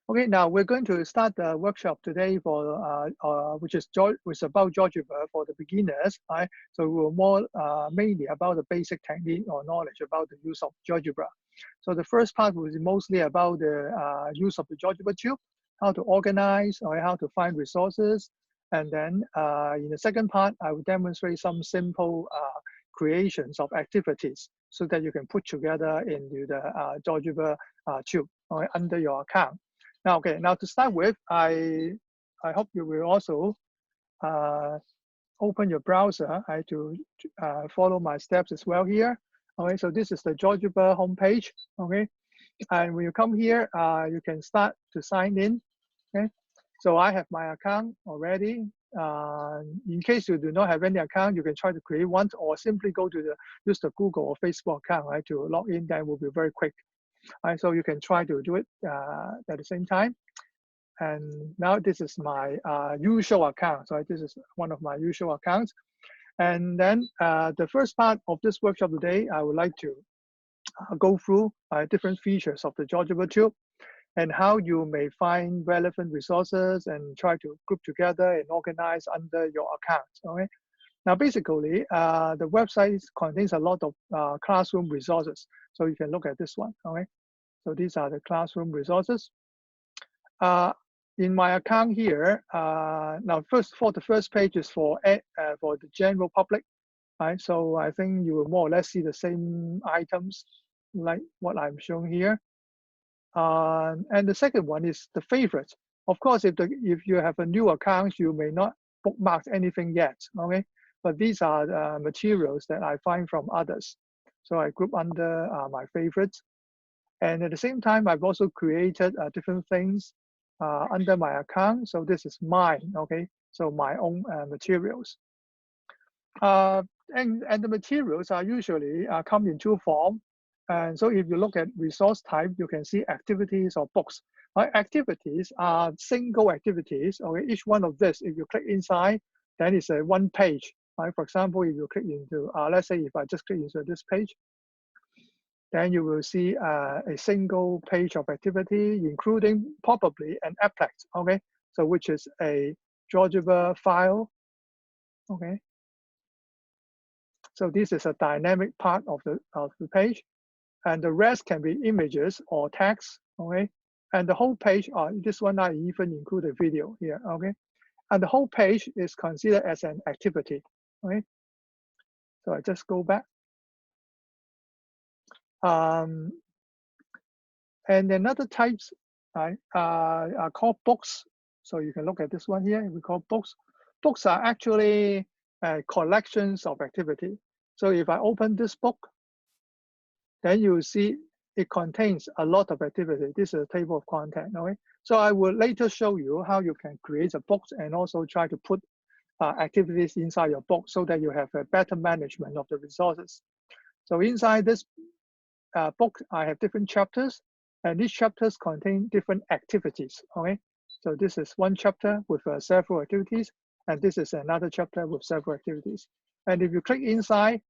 Okay, now we're going to start the workshop today for which is about GeoGebra for the beginners, right? So we're more mainly about the basic technique or knowledge about the use of GeoGebra. So the first part was mostly about the use of the GeoGebra tube, how to organize or how to find resources, and then in the second part, I will demonstrate some simple creations of activities so that you can put together into the GeoGebra tube under your account. Now, okay, now to start with, I hope you will also open your browser to follow my steps as well here. Okay, so this is the GeoGebra homepage. Okay, and when you come here, you can start to sign in. Okay, so I have my account already. In case you do not have any account, you can try to create one, or simply go to use the Google or Facebook account, right, to log in. That will be very quick. Right, so you can try to do it at the same time. And now this is my usual account. So this is one of my usual accounts. And then the first part of this workshop today, I would like to go through different features of the GeoGebra tube and how you may find relevant resources and try to group together and organize under your account. Okay. Now, basically, the website contains a lot of classroom resources. So you can look at this one. Okay. So these are the classroom resources. In my account here, now for the first page is for the general public, right? So I think you will more or less see the same items like what I'm showing here. And the second one is the favorites. Of course, if you have a new account, you may not bookmark anything yet, okay? But these are materials that I find from others. So I group under my favorites. And at the same time, I've also created different things under my account. So this is mine, okay? So my own materials. And the materials are usually come in two forms. And so if you look at resource type, you can see activities or books. Activities are single activities. Okay, each one of this, if you click inside, then it's a one page. Right? For example, if you click into, let's say if I just click into this page, then you will see a single page of activity, including probably an applet. Okay, so which is a GeoGebra file. Okay. So this is a dynamic part of the page, and the rest can be images or text, okay? And the whole page, this one I even include a video here, okay? And the whole page is considered as an activity, okay? So I just go back. And another types are called books. So you can look at this one here, we call books. Books are actually collections of activity. So if I open this book, then you see it contains a lot of activity. This is a table of content, okay? So I will later show you how you can create a book and also try to put activities inside your book so that you have a better management of the resources. So inside this book, I have different chapters, and these chapters contain different activities, okay? So this is one chapter with several activities, and this is another chapter with several activities. And if you click inside,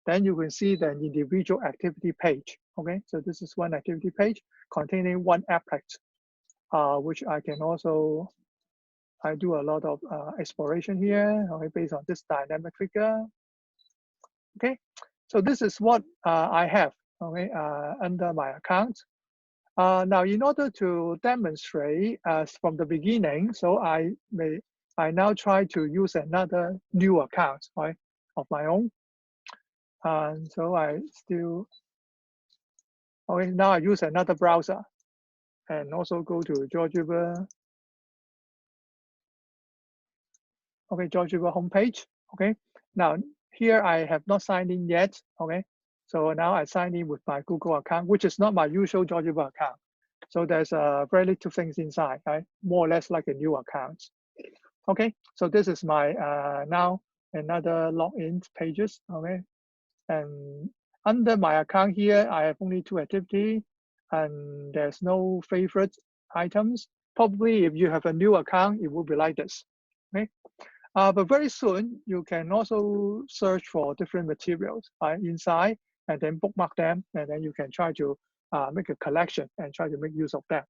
then you can see the individual activity page, okay? So this is one activity page containing one applet, which I can also, I do a lot of exploration here, okay, based on this dynamic figure, okay? So this is what I have, okay, under my account. Now, in order to demonstrate from the beginning, so I now try to use another new account, right, of my own. And so I still, okay, now I use another browser and also go to GeoGebra. Okay, GeoGebra homepage. Okay, now here I have not signed in yet. Okay, so now I sign in with my Google account, which is not my usual GeoGebra account. So there's very little things inside, right? More or less like a new account. Okay, so this is my now another login pages. Okay, and under my account here, I have only two activities, and there's no favorite items. Probably if you have a new account, it will be like this. Okay. But very soon, you can also search for different materials inside and then bookmark them, and then you can try to make a collection and try to make use of them.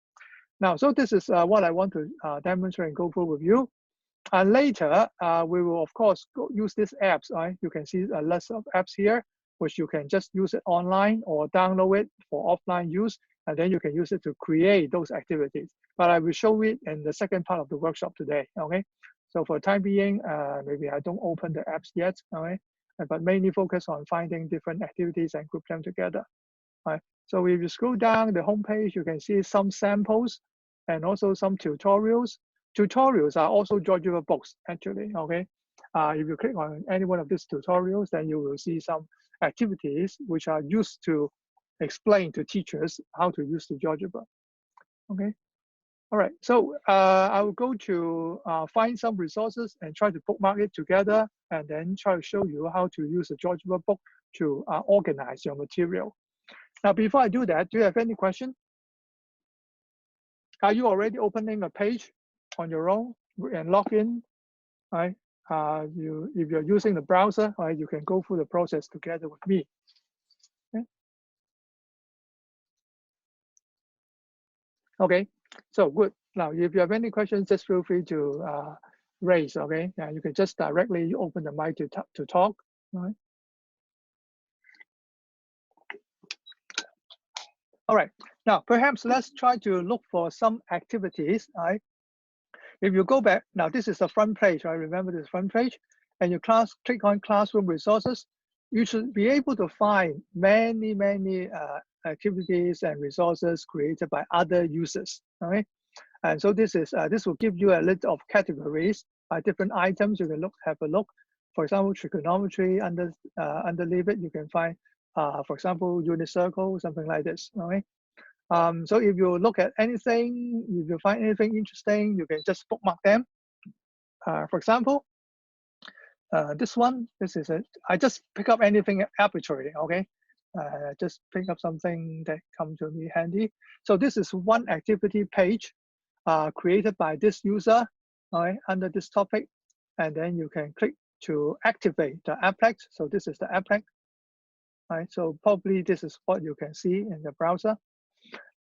Now, so this is what I want to demonstrate and go through with you. And later, we will, of course, use these apps. Right? You can see a list of apps here, which you can just use it online or download it for offline use, and then you can use it to create those activities. But I will show it in the second part of the workshop today, okay? So for the time being, maybe I don't open the apps yet, okay? But mainly focus on finding different activities and group them together, right? So if you scroll down the homepage, you can see some samples and also some tutorials. Tutorials are also GeoGebra books, actually, okay? If you click on any one of these tutorials, then you will see some activities which are used to explain to teachers how to use the GeoGebra, okay? All right, so I will go to find some resources and try to bookmark it together, and then try to show you how to use the GeoGebra book to organize your material. Now, before I do that, do you have any question? Are you already opening a page on your own and log in? Right? If you're using the browser, right, you can go through the process together with me. Okay. Okay. So good. Now, if you have any questions, just feel free to raise. Okay. Yeah, you can just directly open the mic to talk. Right. All right. Now, perhaps let's try to look for some activities. Right. If you go back, now this is the front page, right? Remember this front page, and you click on classroom resources, you should be able to find many activities and resources created by other users, okay? And so this will give you a list of categories by different items. You can have a look. For example, trigonometry underneath it, you can find, for example, unit circle, something like this, okay? So if you look at anything, if you find anything interesting, you can just bookmark them. For example, this is it. I just pick up anything arbitrarily, okay? Just pick up something that comes to me handy. So this is one activity page created by this user, all right, under this topic. And then you can click to activate the applet. So this is the applet, right? So probably this is what you can see in the browser.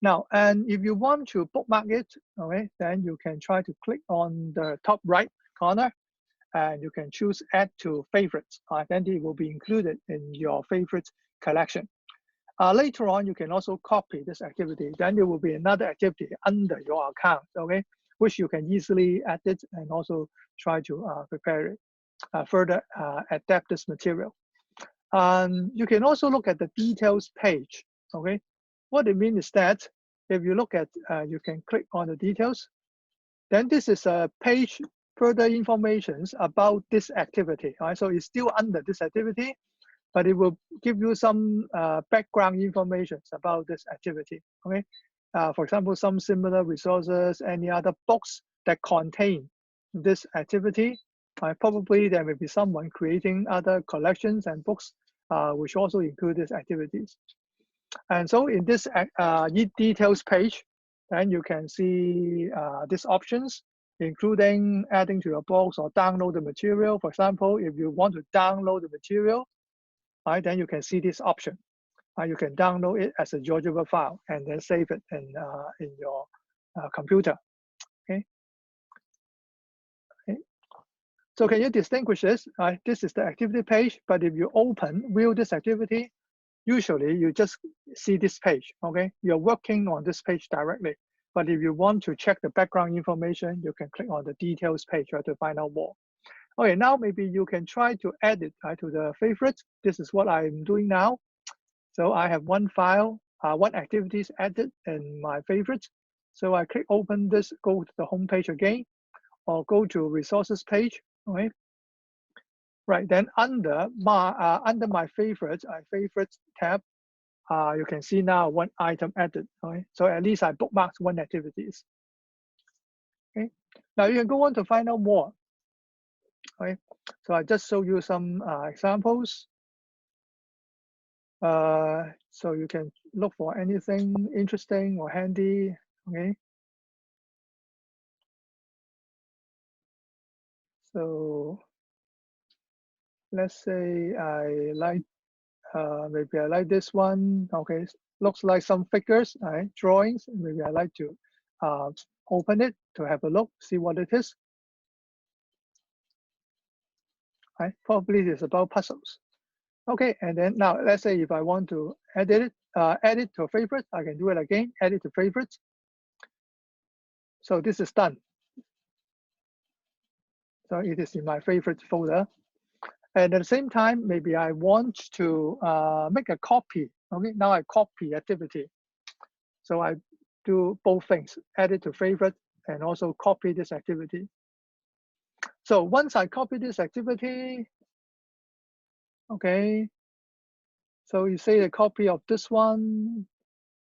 Now, and if you want to bookmark it, okay, then you can try to click on the top right corner, and you can choose Add to Favorites. Then it will be included in your favorite collection. Later on, you can also copy this activity. Then there will be another activity under your account, okay, which you can easily edit and also try to prepare it, further adapt this material. You can also look at the details page, okay? What it means is that if you look at, you can click on the details, then this is a page further informations about this activity, right? So it's still under this activity, but it will give you some background information about this activity, okay? For example, some similar resources, any other books that contain this activity. Probably there may be someone creating other collections and books which also include these activities. And so in this details page, then you can see these options, including adding to your books or download the material. For example, if you want to download the material, right, then you can see this option. You can download it as a GeoGebra file and then save it in your computer. Okay. Okay. So can you distinguish this? This is the activity page, but if you view this activity, usually you just see this page, okay? You're working on this page directly. But if you want to check the background information, you can click on the details page to find out more. Okay, now maybe you can try to add it to the favorites. This is what I'm doing now. So I have one file, one activities added in my favorites. So I click open this, go to the home page again, or go to resources page, okay? Right, then under my favorites tab, you can see now one item added, okay? So at least I bookmarked one activities. Okay, now you can go on to find out more. Okay, so I just show you some examples. So you can look for anything interesting or handy, okay? So let's say I like, maybe I like this one, okay? Looks like some figures, right? Drawings, maybe I like to open it to have a look, see what it is. Right? Probably it's about puzzles. Okay, and then now let's say if I want to edit it, add it to a favorite, I can do it again, add it to favorites. So this is done. So it is in my favorite folder. And at the same time, maybe I want to make a copy. Okay, now I copy activity. So I do both things, add it to favorite and also copy this activity. So once I copy this activity, okay, so you say a copy of this one.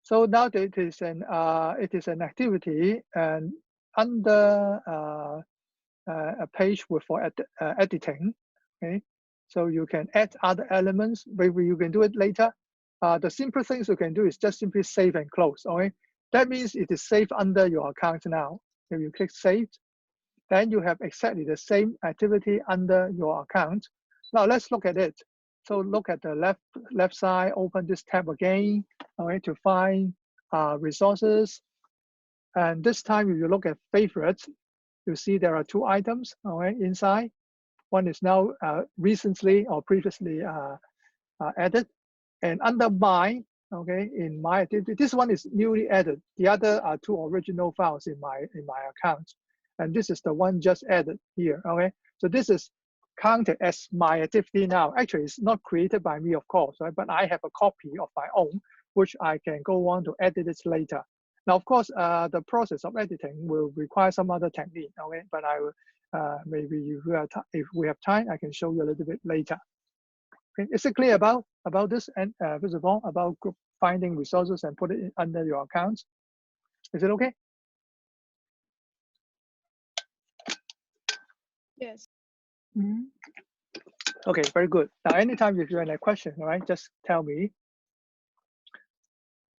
So now it is an activity and under a page for editing. Okay, so you can add other elements. Maybe you can do it later. The simple things you can do is just simply save and close. Okay, that means it is saved under your account now. If you click save, then you have exactly the same activity under your account. Now let's look at it. So look at the left side, open this tab again, okay, to find resources. And this time, if you look at favorites, you see there are two items, okay, inside. One is now recently or previously added. And under my, okay, in my activity, this one is newly added. The other are two original files in my account. And this is the one just added here, okay? So this is counted as my activity now. Actually, it's not created by me, of course, right? But I have a copy of my own, which I can go on to edit it later. Now, of course, the process of editing will require some other technique, okay? But I will, maybe if we have time, I can show you a little bit later. Okay, is it clear about this? And first of all, about group finding resources and put it under your account. Is it okay? Yes. Mm-hmm. Okay, very good. Now, anytime if you have a question, all right, just tell me.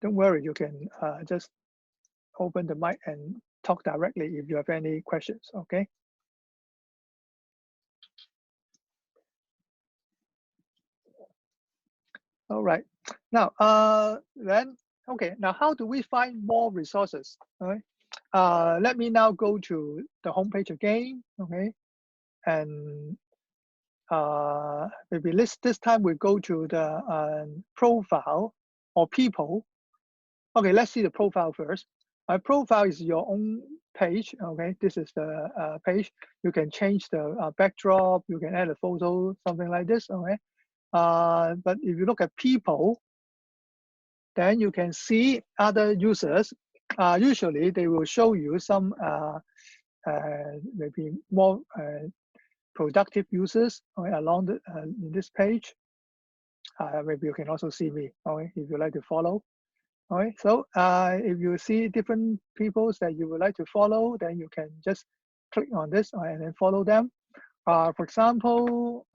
Don't worry, you can just open the mic and talk directly if you have any questions, okay? All right. Now, then, okay, now how do we find more resources, all right? Let me now go to the homepage again, okay? And maybe this time we go to the profile or people. Okay, let's see the profile first. My profile is your own page. Okay, this is the page. You can change the backdrop. You can add a photo, something like this. Okay, but if you look at people, then you can see other users. Usually, they will show you some maybe more productive users along in this page. Maybe you can also see me, okay, if you like to follow. All right, so if you see different people that you would like to follow, then you can just click on this and then follow them. For example,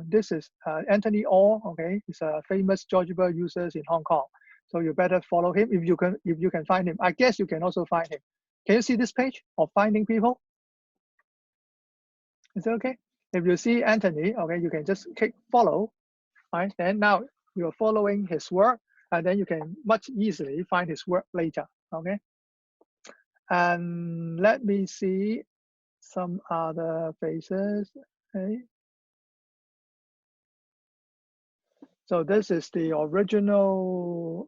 this is Anthony Orr, okay, he's a famous GeoGebra user in Hong Kong. So you better follow him if you can find him. I guess you can also find him. Can you see this page of finding people? Is that okay? If you see Anthony, okay, you can just click follow, right? Then now you're following his work, and then you can much easily find his work later, okay? And let me see some other faces, okay? So this is the original,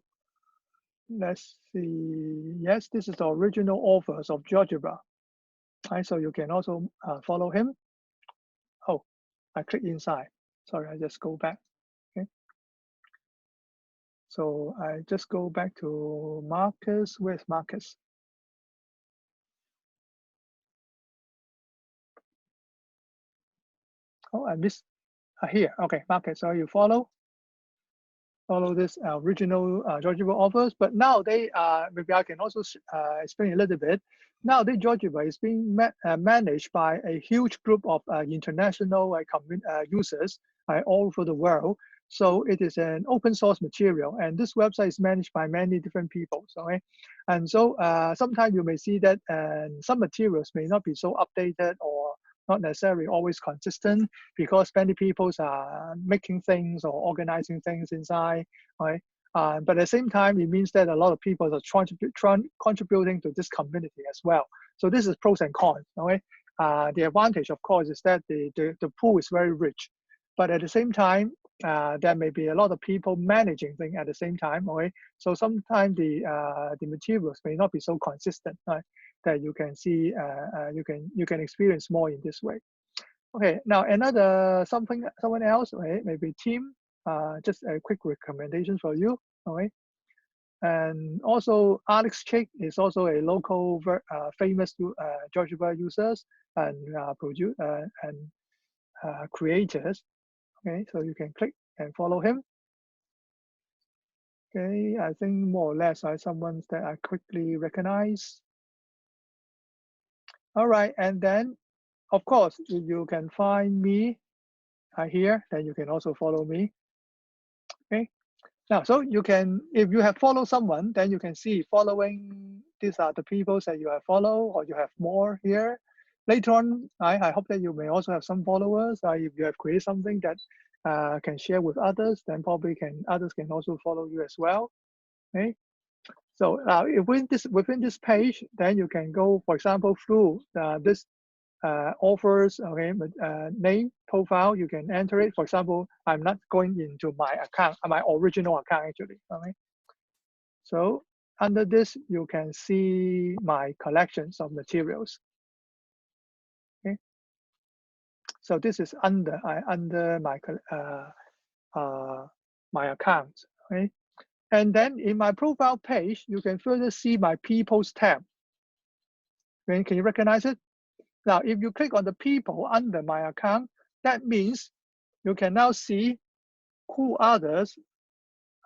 let's see, yes, this is the original authors of GeoGebra, right? So you can also follow him. Oh, I click inside. Sorry, I just go back, okay? So I just go back to Marcus. Where's Marcus? Oh, I missed here. Okay, Marcus. So you follow this original GeoGebra offers, but now they maybe I can also explain a little bit. Now the GeoGebra is being managed by a huge group of international users all over the world. So it is an open source material, and this website is managed by many different people. So, and so sometimes you may see that some materials may not be so updated or not necessarily always consistent because many people are making things or organizing things inside, right? But at the same time, it means that a lot of people are contributing to this community as well. So this is pros and cons. Okay? The advantage, of course, is that the pool is very rich. But at the same time, there may be a lot of people managing things at the same time. Okay? So sometimes the materials may not be so consistent, right? That you can see, you can experience more in this way. Okay, now another someone else, right? Maybe Tim. Just a quick recommendation for you. Okay, and also Alex Chick is also a local famous GeoGebra users and creators. Okay, so you can click and follow him. Okay, I think more or less are someone that I quickly recognize. All right, and then of course, if you can find me here, then you can also follow me. Okay. Now, so you can, if you have followed someone, then you can see following, these are the people that you have followed, or you have more here. Later on, I hope that you may also have some followers. If you have created something that can share with others, then probably others can also follow you as well. Okay. So if within this page, then you can go, for example, through this offers, okay, name profile, you can enter it. For example, I'm not going into my account, my original account actually. Okay. So under this, you can see my collections of materials. Okay. So this is under my account. Okay. And then in my profile page, you can further see my people's tab. Okay. Can you recognize it? Now, if you click on the people under my account, that means you can now see who others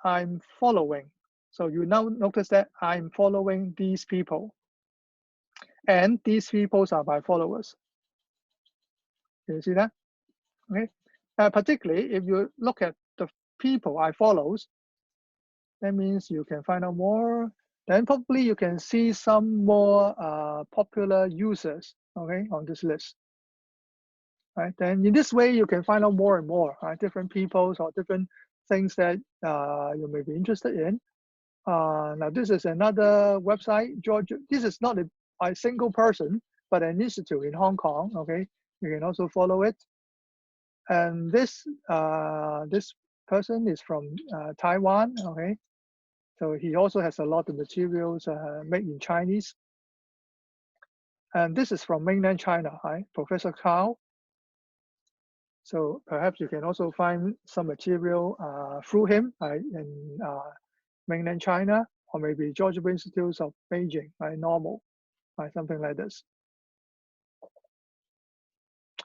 I'm following. So you now notice that I'm following these people. And these people are my followers. Can you see that? Okay. Particularly if you look at the people I follow, that means you can find out more. Then probably you can see some more popular users, okay, on this list. Right. Then in this way, you can find out more and more, right? Different peoples or different things that you may be interested in. Now this is another website, Georgia. This is not a single person, but an institute in Hong Kong. Okay, you can also follow it. And this person is from Taiwan. Okay, so he also has a lot of materials made in Chinese. And this is from mainland China, right? Professor Cao. So perhaps you can also find some material through him in mainland China, or maybe GeoGebra Institutes of Beijing, right? Normal, right? Something like this.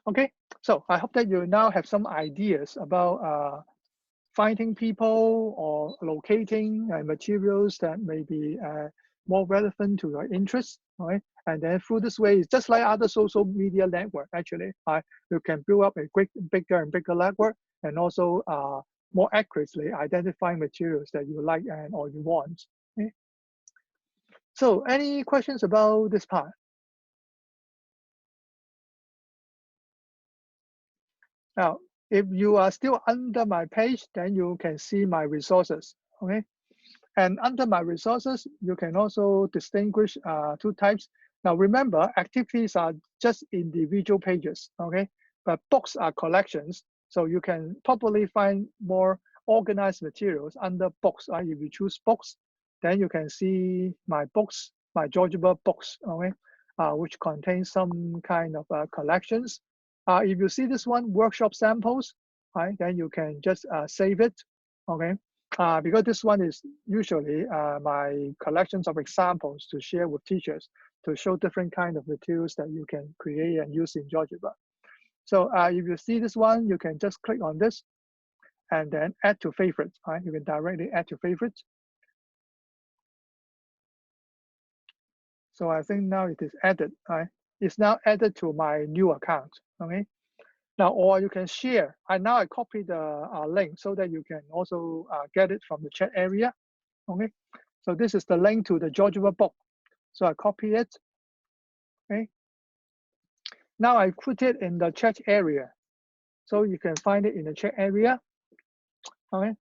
Okay, so I hope that you now have some ideas about finding people or locating materials that may be more relevant to your interests, right? And then through this way, it's just like other social media network, actually, right? You can build up a bigger and bigger network, and also more accurately identify materials that you like and or you want. Okay? So any questions about this part? Now, if you are still under my page, then you can see my resources, okay? And under my resources, you can also distinguish two types. Now remember, activities are just individual pages, okay? But books are collections, so you can probably find more organized materials under books. If you choose books, then you can see my books, my GeoGebra books, okay? Which contains some kind of collections. If you see this one, workshop samples, right, then you can just save it, okay? Because this one is usually my collections of examples to share with teachers to show different kind of materials that you can create and use in GeoGebra. So if you see this one, you can just click on this and then add to favorites, right? You can directly add to favorites. So I think now it is added, right? It's now added to my new account, okay? Now, or you can share. I copy the link so that you can also get it from the chat area. Okay, so this is the link to the GeoGebra book. So I copy it. Okay. Now I put it in the chat area, so you can find it in the chat area. Okay,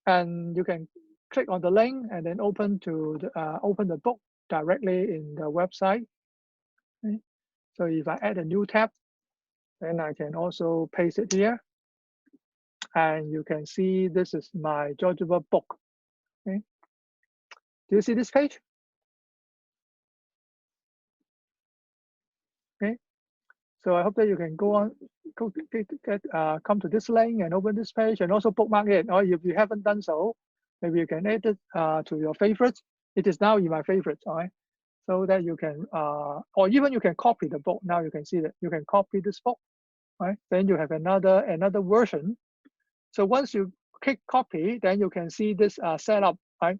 and you can click on the link and then open the book directly in the website. Okay. So if I add a new tab, then I can also paste it here. And you can see this is my GeoGebra book. Okay. Do you see this page? Okay. So I hope that you can come to this link and open this page and also bookmark it. Or if you haven't done so, maybe you can add it to your favorites. It is now in my favorites, all right? So that you can, or even you can copy the book. Now you can see that you can copy this book, right? Then you have another version. So once you click copy, then you can see this setup, right?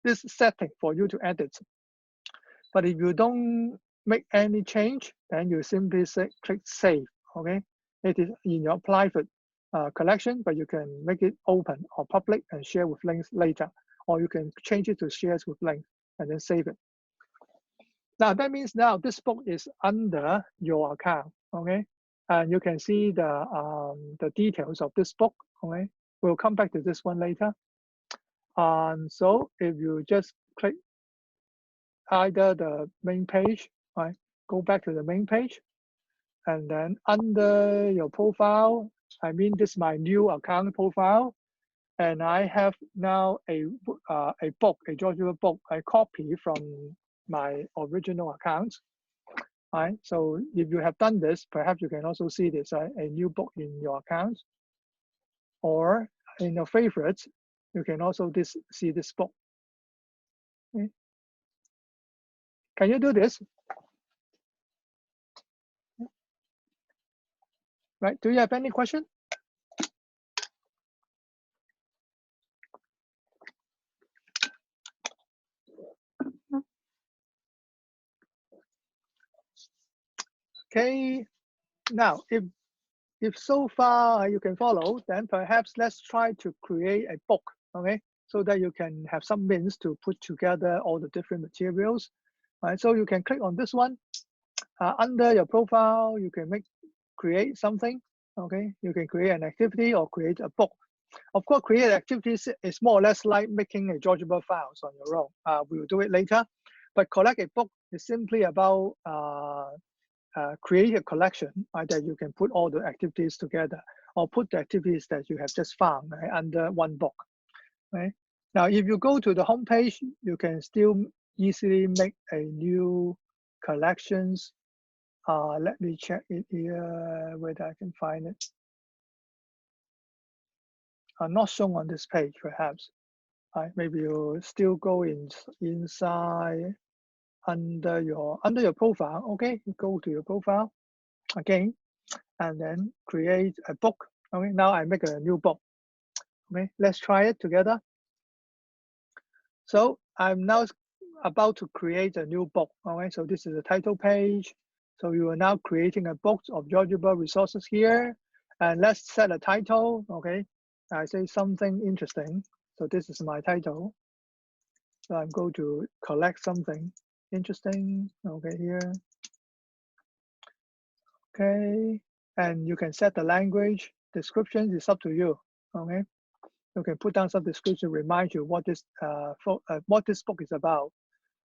This setting for you to edit. But if you don't make any change, then you simply click save, okay? It is in your private collection, but you can make it open or public and share with links later, or you can change it to shares with links and then save it. Now that means now this book is under your account, okay? And you can see the details of this book, okay? We'll come back to this one later. So if you just click either the main page, right? Go back to the main page, and then under your profile, I mean this is my new account profile, and I have now a book, a GeoGebra book, I copy from my original account. Right? So if you have done this, perhaps you can also see this, a new book in your account, or in your favorites, you can also see this book. Okay. Can you do this? Right? Do you have any question? Okay. Now, if so far you can follow, then perhaps let's try to create a book, okay? So that you can have some means to put together all the different materials. Right? So you can click on this one. Under your profile, you can create something, okay? You can create an activity or create a book. Of course, create activities is more or less like making a GeoGebra files on your own. We will do it later. But collect a book is simply about create a collection, right, that you can put all the activities together, or put the activities that you have just found, right, under one book. Right? Now, if you go to the home page, you can still easily make a new collections. Let me check it here, whether I can find it. Not shown on this page, perhaps. Right? Maybe you still go inside under your profile. Okay, you go to your profile again, and then create a book. Okay, now I make a new book. Okay, let's try it together. So I'm now about to create a new book. Okay, so this is the title page. So you are now creating a book of GeoGebra resources here, and let's set a title. Okay, I say something interesting. So this is my title. So I'm going to collect something interesting. Okay, here. Okay, and you can set the language. Description is up to you. Okay, you can put down some description, remind you what this book is about.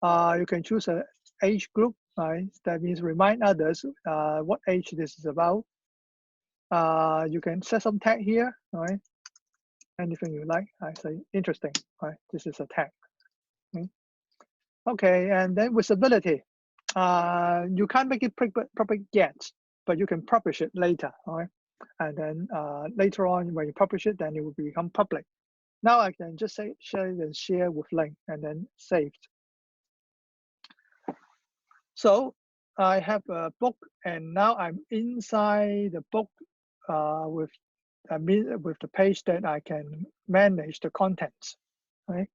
You can choose an age group, right? That means remind others what age this is about. You can set some tag here, right? Anything you like. I say interesting, right? This is a tag. Okay, and then visibility. You can't make it public yet, but you can publish it later, all right? And then later on, when you publish it, then it will become public. Now I can just say share with link and then saved. So I have a book, and now I'm inside the book with the page that I can manage the contents. Right.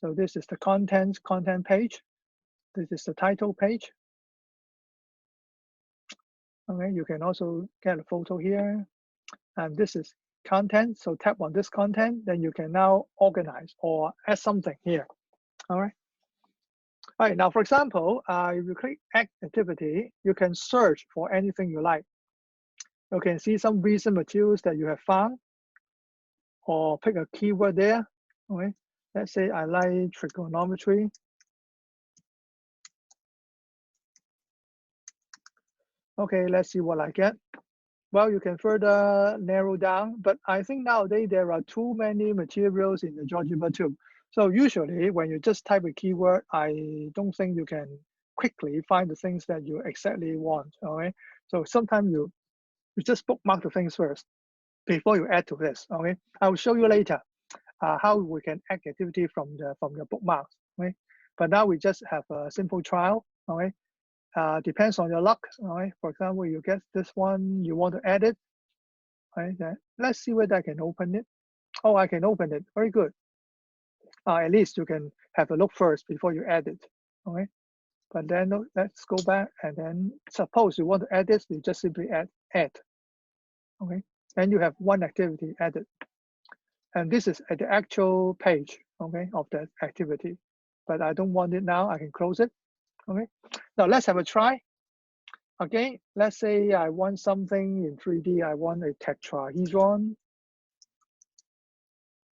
So this is the content page. This is the title page. Okay, you can also get a photo here, and this is content. So tap on this content, then you can now organize or add something here. All right. All right, now for example, if you click activity, you can search for anything you like. You can see some recent materials that you have found, or pick a keyword there. Okay, Let's say I like trigonometry. Okay, let's see what I get. Well, you can further narrow down, but I think nowadays there are too many materials in the GeoGebra too. So usually when you just type a keyword, I don't think you can quickly find the things that you exactly want, all right? So sometimes you just bookmark the things first before you add to this, okay? I will show you later how we can add activity from your bookmarks, okay? But now we just have a simple trial, okay? Depends on your luck, all right? For example, you get this one, you want to add it, right? Then let's see whether I can open it. Oh, I can open it, very good. At least you can have a look first before you add it, okay? But then let's go back and then suppose you want to add this, you just simply add, okay? Then you have one activity added. And this is at the actual page, okay, of that activity. But I don't want it now, I can close it, okay? Now let's have a try. Okay, let's say I want something in 3D, I want a tetrahedron.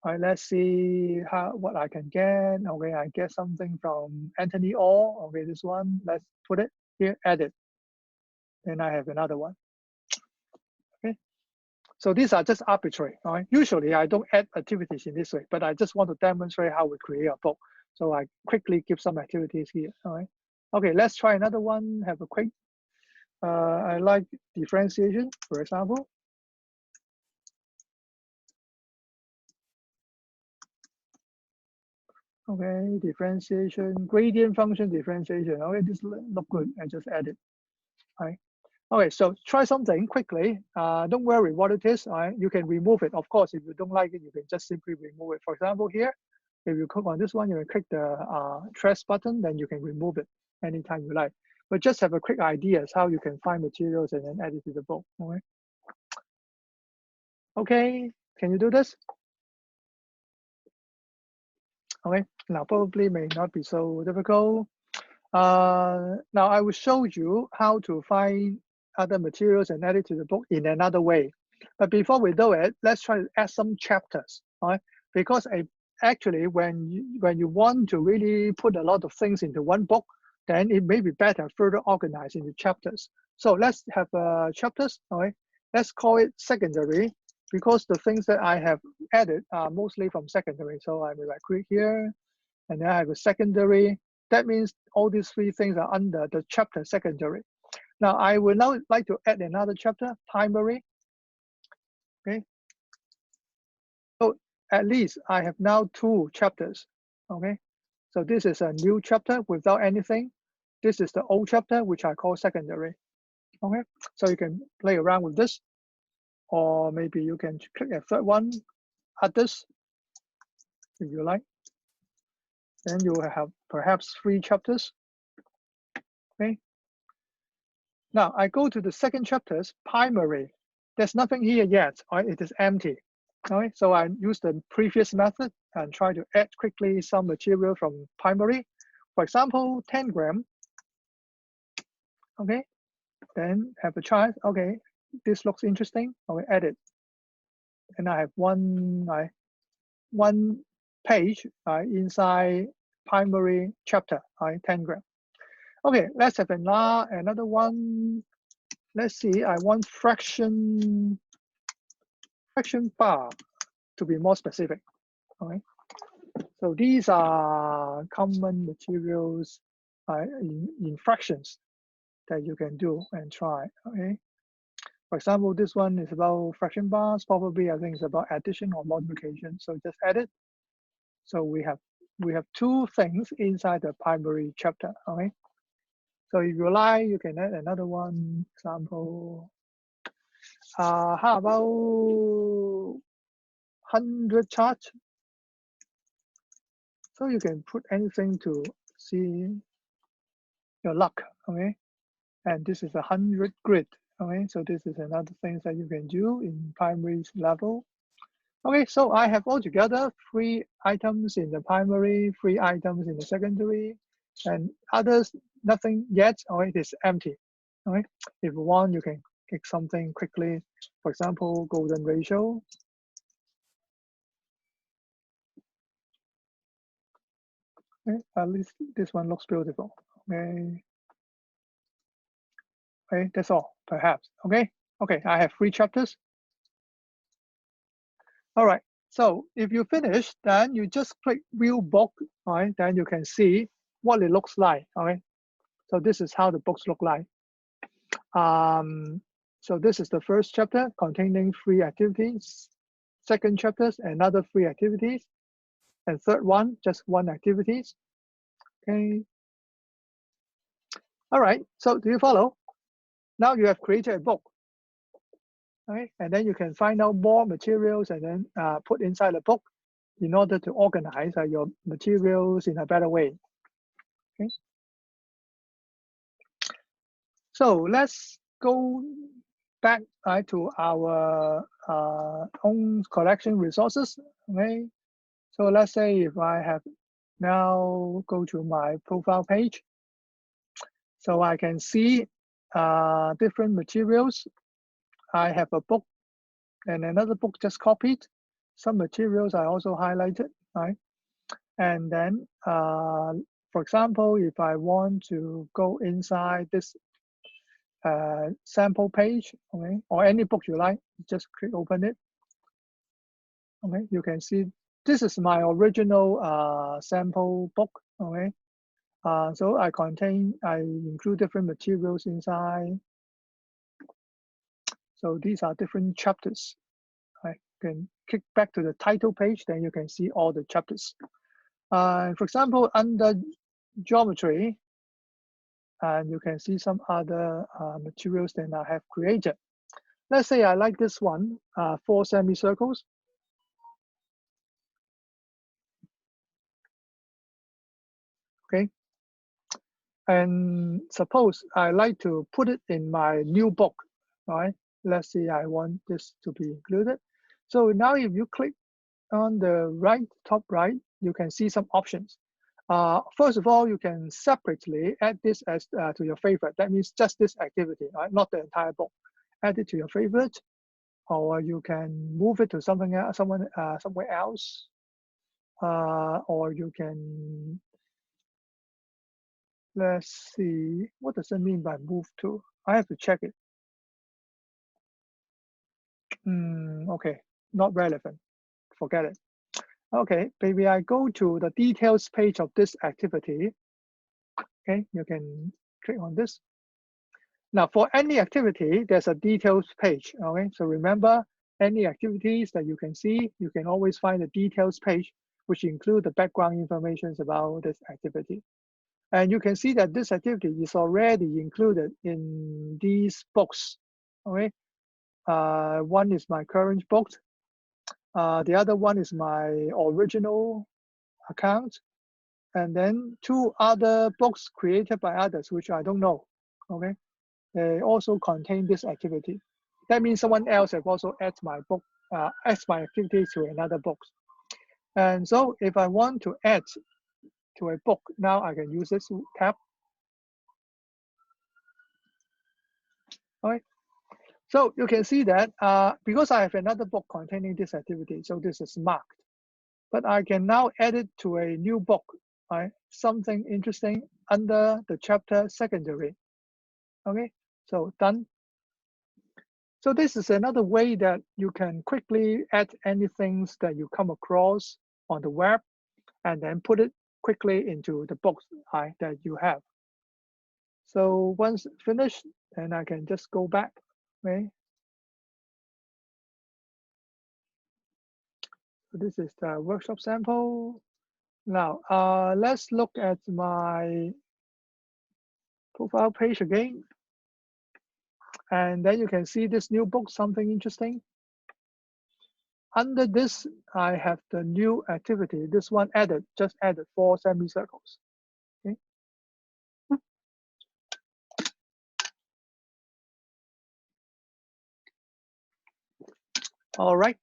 All right, let's see what I can get. Okay, I get something from Anthony Orr. Okay, this one, let's put it here, edit. Then I have another one. Okay, so these are just arbitrary. All right, usually I don't add activities in this way, but I just want to demonstrate how we create a book. So I quickly give some activities here. All right, okay, let's try another one. Have a quick. I like differentiation, for example. Okay, differentiation, gradient function differentiation. Okay, this look good. I just added. All right. Okay, so try something quickly. Don't worry what it is. All right, you can remove it. Of course, if you don't like it, you can just simply remove it. For example, here, if you click on this one, you can click the trash button, then you can remove it anytime you like. But just have a quick idea how you can find materials and then add it to the book. Okay. Okay, can you do this? Okay, now probably may not be so difficult. Now I will show you how to find other materials and add it to the book in another way. But before we do it, let's try to add some chapters, all right? Because actually when you want to really put a lot of things into one book, then it may be better further organized into chapters. So let's have chapters, all right? Let's call it secondary because the things that I have added are mostly from secondary. So I will click here, and then I have a secondary. That means all these three things are under the chapter secondary. Now I would now like to add another chapter, primary. Okay. So at least I have now two chapters. Okay. So this is a new chapter without anything. This is the old chapter, which I call secondary. Okay. So you can play around with this, or maybe you can click a third one, others, if you like. Then you will have perhaps three chapters. Okay. Now I go to the second chapters, primary. There's nothing here yet, right? It is empty. All right, so I use the previous method and try to add quickly some material from primary. For example, 10 gram. Okay, then have a try. Okay, this looks interesting. I will add it. And I have one page inside primary chapter, 10 gram. Okay, let's have another one. Let's see, I want fraction bar to be more specific. Okay, so these are common materials in fractions that you can do and try. Okay, for example, this one is about fraction bars. Probably I think it's about addition or multiplication. So just add it. So we have two things inside the primary chapter. Okay, so if you like, you can add another one. Example. How about 100 charts? So you can put anything to see your luck, okay? And this is 100 grid, okay? So this is another thing that you can do in primary level. Okay, so I have altogether 3 items in the primary, 3 items in the secondary, and others, nothing yet, or it is empty, okay? If you want, you can pick something quickly. For example, golden ratio. Okay, at least this one looks beautiful. Okay. Okay, that's all, perhaps. Okay. Okay, I have 3 chapters. All right. So if you finish, then you just click View Book. All right. Then you can see what it looks like. All right. So this is how the books look like. So this is the first chapter containing 3 activities. Second chapter, another 3 activities. And third one, just 1 activities. Okay. All right. So do you follow? Now you have created a book. Okay. And then you can find out more materials and then put inside the book in order to organize your materials in a better way. Okay. So let's go back to our own collection resources. Okay. So let's say if I have now go to my profile page, so I can see different materials. I have a book and another book just copied. Some materials I also highlighted, right? And then, for example, if I want to go inside this sample page, okay, or any book you like, just click open it. Okay, you can see this is my original sample book. Okay, so I include different materials inside. So these are different chapters. I can click back to the title page, then you can see all the chapters. For example, under geometry, and you can see some other materials that I have created. Let's say I like this one, 4 semicircles. Okay. And suppose I like to put it in my new book, all right? Let's say I want this to be included. So now if you click on the right, top right, you can see some options. First of all, you can separately add this as to your favorite. That means just this activity, right? Not the entire book. Add it to your favorite, or you can move it to something else, somewhere else, or you can. Let's see, what does it mean by move to? I have to check it. Okay, not relevant. Forget it. Okay, maybe I go to the details page of this activity. Okay, you can click on this. Now, for any activity, there's a details page. Okay, so remember, any activities that you can see, you can always find the details page, which include the background information about this activity. And you can see that this activity is already included in these books. Okay, one is my current book. The other one is my original account. And then 2 other books created by others, which I don't know. Okay, they also contain this activity. That means someone else have also added my book, adds my activity to another book. And so if I want to add to a book, now I can use this tab. Okay. So you can see that because I have another book containing this activity, so this is marked. But I can now add it to a new book, right? Something interesting under the chapter secondary. Okay, so done. So this is another way that you can quickly add anything that you come across on the web and then put it quickly into the books that you have. So once finished, then I can just go back. Okay. So this is the workshop sample. Now, let's look at my profile page again. And then you can see this new book, something interesting. Under this, I have the new activity. This one added, just added 4 semicircles. Okay. All right.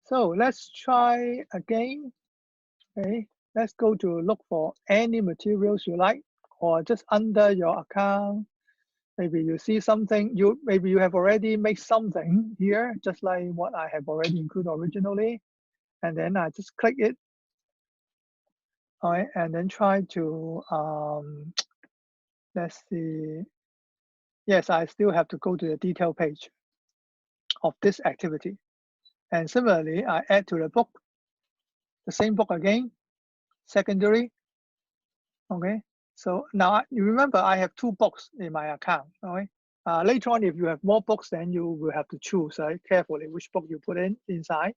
So let's try again. Okay. Let's go to look for any materials you like, or just under your account. Maybe you see something, maybe you have already made something here, just like what I have already included originally. And then I just click it, all right, and then try to, let's see. Yes, I still have to go to the detail page of this activity. And similarly, I add to the book, the same book again, secondary, okay. So now you remember I have 2 books in my account, all right. Later on, if you have more books, then you will have to choose carefully which book you put inside.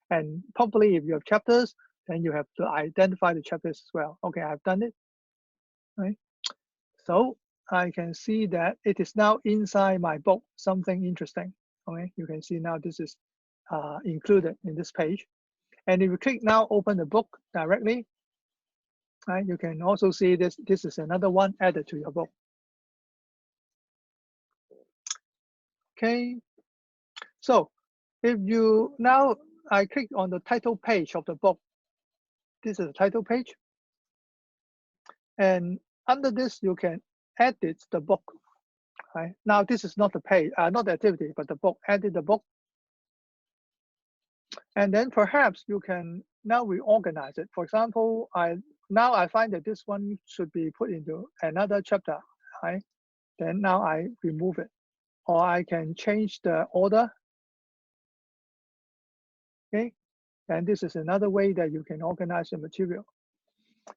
And probably if you have chapters, then you have to identify the chapters as well. Okay, I've done it, right? So I can see that it is now inside my book, something interesting. Okay, you can see now this is included in this page. And if you click now, open the book directly, right? You can also see this. This is another one added to your book. Okay, so if you now, I click on the title page of the book. This is the title page. And under this, you can edit the book. Right? Now, this is not the page, not the activity, but the book. Edit the book. And then perhaps you can now reorganize it. For example, I find that this one should be put into another chapter. Right? Then now I remove it. Or I can change the order. Okay. And this is another way that you can organize the material.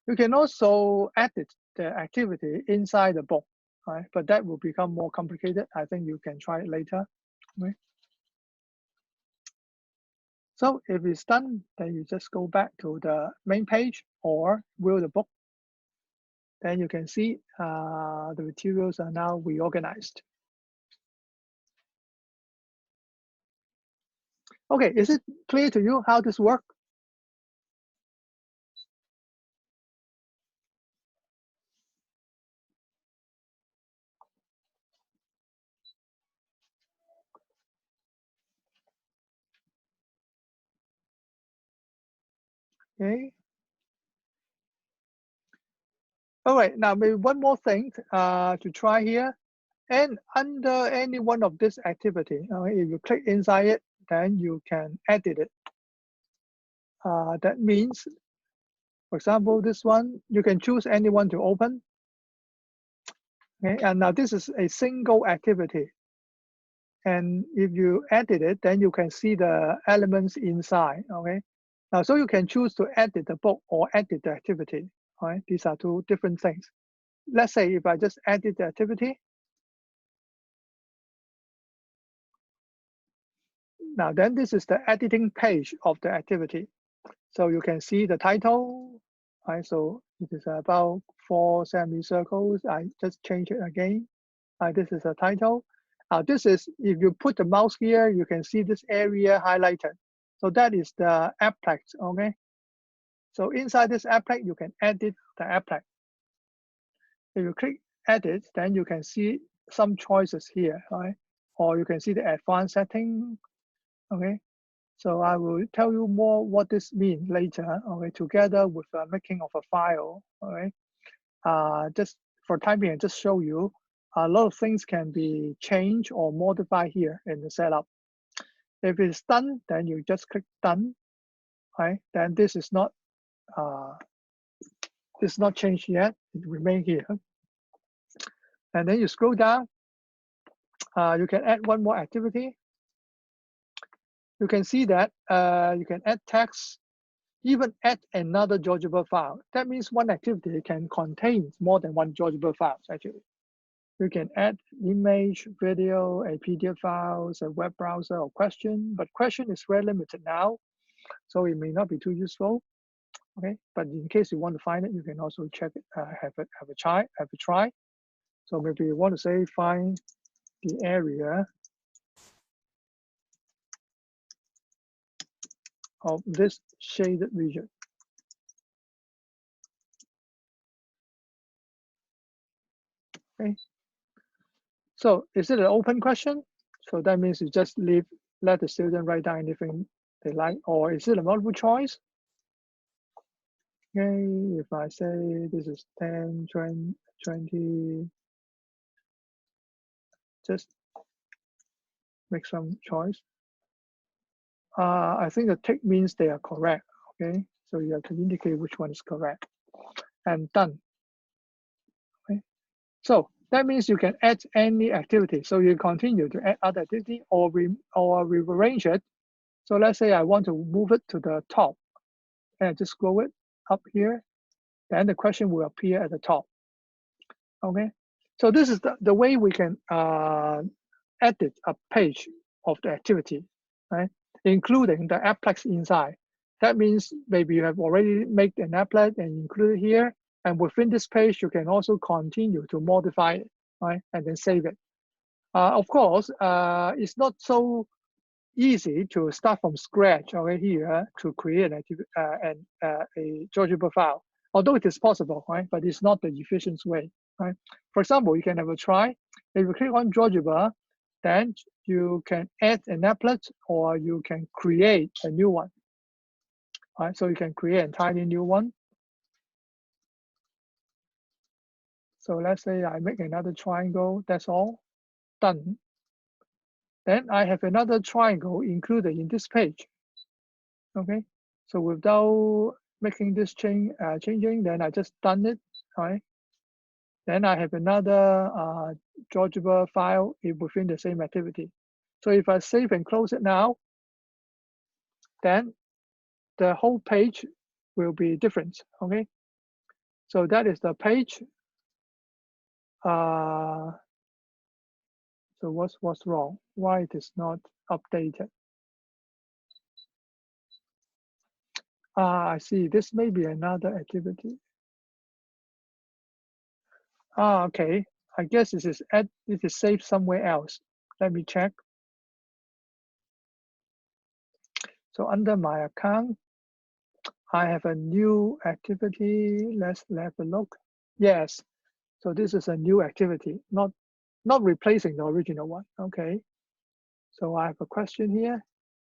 You can also edit the activity inside the book, right? But that will become more complicated. I think you can try it later. Right? So if it's done, then you just go back to the main page or view the book. Then you can see the materials are now reorganized. Okay, is it clear to you how this works? Okay. All right, now maybe one more thing to try here. And under any one of this activity, if you click inside it, then you can edit it. That means, for example, this one, you can choose any one to open. Okay, and now this is a single activity. And if you edit it, then you can see the elements inside, okay? Now, so you can choose to edit the book or edit the activity, right? These are 2 different things. Let's say if I just edit the activity. Now, then this is the editing page of the activity. So you can see the title, right? So it is about 4 semicircles. I just change it again. This is a title. This is, if you put the mouse here, you can see this area highlighted. So that is the applet, okay? So inside this applet, you can edit the applet. If you click edit, then you can see some choices here, right? Or you can see the advanced setting, okay? So I will tell you more what this means later, okay, together with the making of a file, all right? Just for time being, just show you a lot of things can be changed or modified here in the setup. If it's done, then you just click done, right? Then this is not changed yet, it remains here. And then you scroll down, you can add one more activity. You can see that you can add text, even add another GeoGebra file. That means one activity can contain more than one GeoGebra file, actually. You can add image, video, a PDF files, a web browser, or question, but question is very limited now, so it may not be too useful. Okay, but in case you want to find it, you can also check it, have a try. So maybe you want to say find the area of this shaded region. Okay. So is it an open question? So that means you just let the student write down anything they like, or is it a multiple choice? Okay, if I say this is 10, 20, just make some choice. I think the tick means they are correct. Okay, so you have to indicate which one is correct, and done. Okay, so that means you can add any activity. So you continue to add other activity, or rearrange it. So let's say I want to move it to the top, and I just scroll it up here. Then the question will appear at the top. Okay, so this is the way we can edit a page of the activity, right? Including the applet inside. That means maybe you have already made an applet and include it here. And within this page, you can also continue to modify it, right? And then save it. Of course, it's not so easy to start from scratch over here to create a GeoGebra file. Although it is possible, right? But it's not the efficient way, right? For example, you can have a try. If you click on GeoGebra, then you can add an applet or you can create a new one. Right? So you can create an entirely new one. So let's say I make another triangle, that's all, done. Then I have another triangle included in this page. Okay, so without making this changing, then I just done it, right? Then I have another GeoGebra file within the same activity. So if I save and close it now, then the whole page will be different, okay? So that is the page. So what's wrong? Why it is not updated? I see, this may be another activity. Okay, I guess this is saved somewhere else. Let me check. So under my account, I have a new activity. Let's have a look. Yes, so this is a new activity, not replacing the original one. Okay, so I have a question here.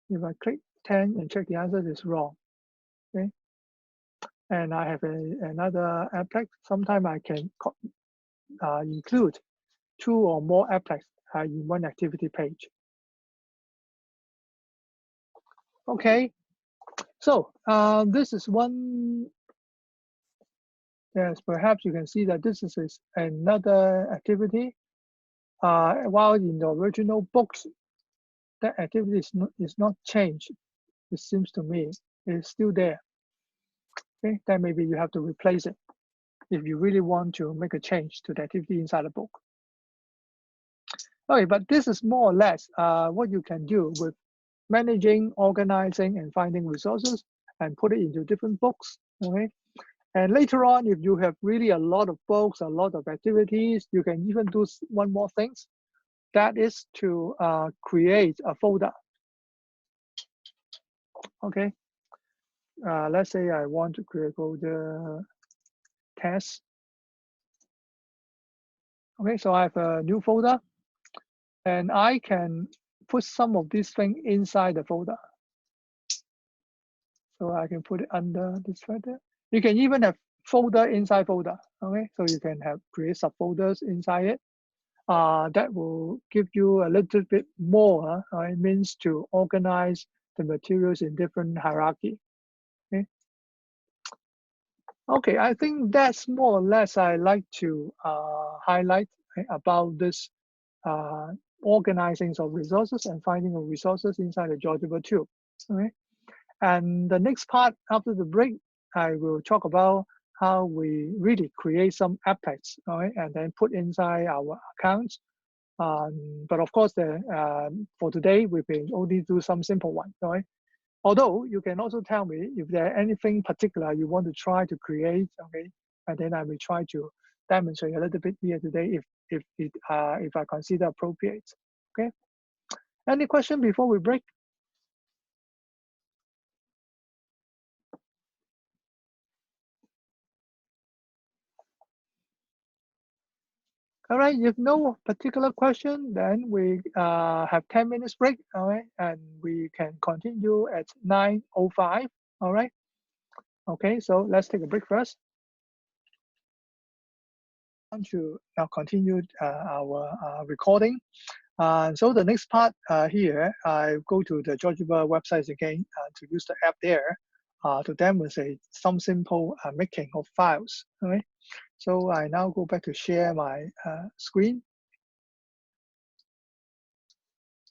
If I click 10 and check the answer, it is wrong. Okay, and I have another applet. Sometimes I can include 2 or more applets in one activity page. Okay, so this is one. Yes, perhaps you can see that this is another activity. While in the original books, that activity is not changed. It seems to me it's still there. Okay, then maybe you have to replace it if you really want to make a change to the activity inside the book. Okay, but this is more or less what you can do with managing, organizing, and finding resources and put it into different books. Okay, and later on, if you have really a lot of books, a lot of activities, you can even do one more thing. That is to create a folder. Okay, let's say I want to create a folder test. Okay, so I have a new folder, and I can put some of these things inside the folder. So I can put it under this folder. You can even have folder inside folder. Okay, so you can have create subfolders inside it. That will give you a little bit more. It means to organize the materials in different hierarchy. Okay. Okay, I think that's more or less I like to highlight about this organizing of resources and finding of resources inside the GeoGebra 2. Okay, and the next part after the break, I will talk about how we really create some applets, right, and then put inside our accounts. But of course, for today, we can only do some simple ones, right? Although you can also tell me if there anything particular you want to try to create, okay, and then I will try to demonstrate a little bit here today if I consider appropriate. Okay. Any question before we break? All right, if no particular question, then we have 10 minutes break, all right, and we can continue at 9:05, all right? Okay, so let's take a break first. to now continue our recording. So the next part here, I go to the GeoGebra website again to use the app there to demonstrate some simple making of files. Okay, so I now go back to share my screen.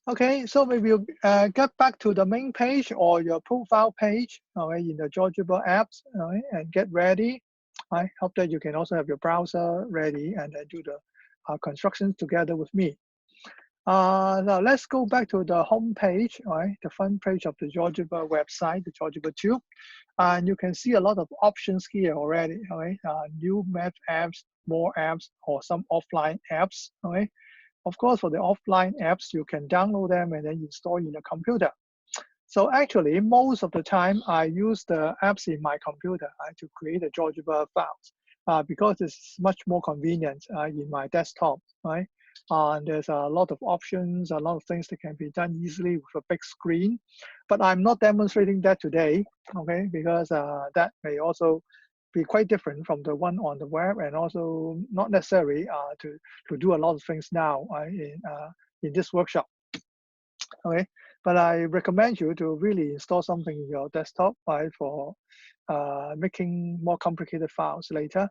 Okay, so maybe you get back to the main page or your profile page, okay, in the GeoGebra apps, okay, and get ready. I hope that you can also have your browser ready and then do the constructions together with me. Now let's go back to the home page, right? The front page of the GeoGebra website, the GeoGebra 2. And you can see a lot of options here already, right? New math apps, more apps, or some offline apps, right? Of course, for the offline apps, you can download them and then install in your computer. So actually, most of the time, I use the apps in my computer to create the GeoGebra files because it's much more convenient in my desktop, right? There's a lot of options, a lot of things that can be done easily with a big screen. But I'm not demonstrating that today, okay? Because that may also be quite different from the one on the web, and also not necessary to do a lot of things now in this workshop. Okay, but I recommend you to really install something in your desktop, right, for making more complicated files later.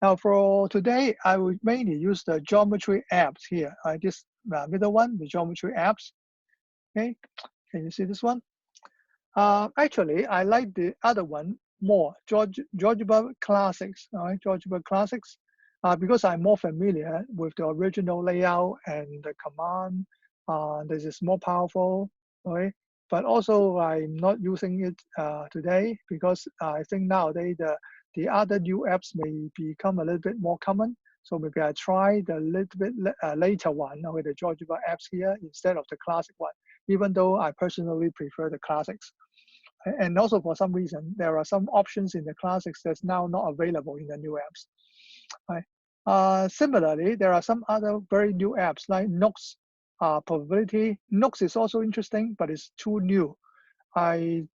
Now for today, I will mainly use the geometry apps here. This middle one, the geometry apps. Okay, can you see this one? Actually, I like the other one more, GeoGebra Classics. All right, GeoGebra Classics, because I'm more familiar with the original layout and the command. This is more powerful, right? But also I'm not using it today because I think nowadays the other new apps may become a little bit more common. So maybe I try the little bit later one with the GeoGebra apps here instead of the classic one, even though I personally prefer the classics. And also for some reason, there are some options in the classics that's now not available in the new apps. Right? Similarly, there are some other very new apps like Nox probability. Nox is also interesting, but it's too new. I'm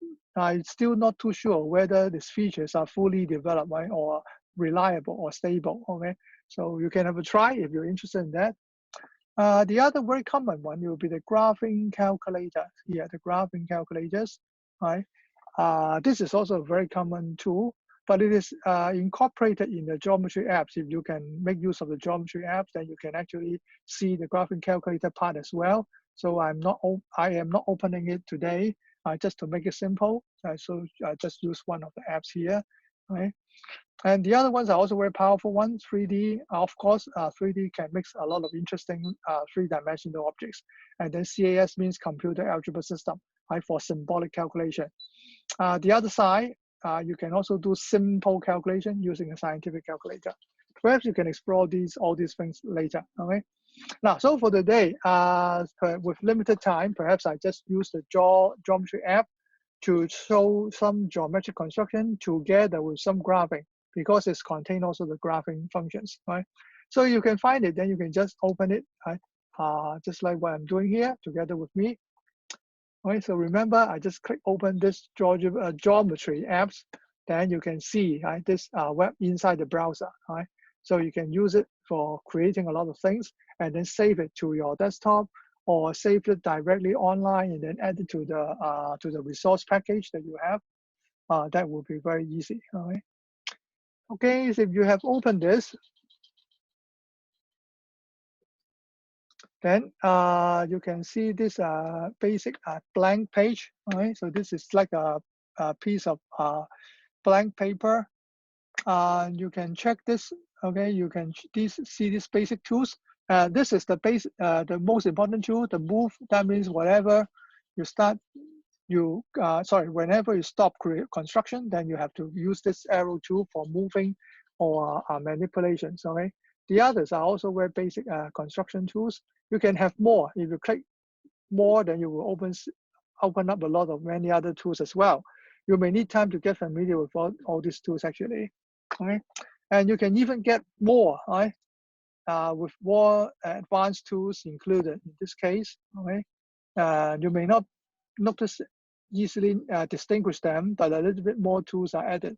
still not too sure whether these features are fully developed, right, or reliable or stable. Okay, so you can have a try if you're interested in that. The other very common one will be the graphing calculator. Yeah, the graphing calculators. Right. This is also a very common tool, but it is incorporated in the geometry apps. If you can make use of the geometry apps, then you can actually see the graphing calculator part as well. So I am not opening it today, just to make it simple. So I just use one of the apps here, right? And the other ones are also very powerful ones. 3D, of course, 3D can mix a lot of interesting three-dimensional objects. And then CAS means computer algebra system, right, for symbolic calculation. The other side, you can also do simple calculation using a scientific calculator. Perhaps you can explore all these things later. Okay. Now, so for today, with limited time, perhaps I just use the geometry app to show some geometric construction together with some graphing, because it's contained also the graphing functions, right? So you can find it, then you can just open it, right? Just like what I'm doing here together with me. Right, so remember, I just click open this geometry apps, then you can see, right, this web inside the browser, right? So you can use it for creating a lot of things and then save it to your desktop or save it directly online and then add it to the resource package that you have. That will be very easy, all right? Okay, so if you have opened this, then you can see this basic blank page. Right? So this is like a piece of blank paper. You can check this. Okay, you can see these basic tools. This is the most important tool, the move. That means whatever you start, whenever you stop construction, then you have to use this arrow tool for moving or manipulations. Okay. The others are also very basic construction tools. You can have more. If you click more, then you will open up a lot of many other tools as well. You may need time to get familiar with all these tools actually. Okay, and you can even get more, right? With more advanced tools included in this case. Okay, you may not notice easily distinguish them, but a little bit more tools are added.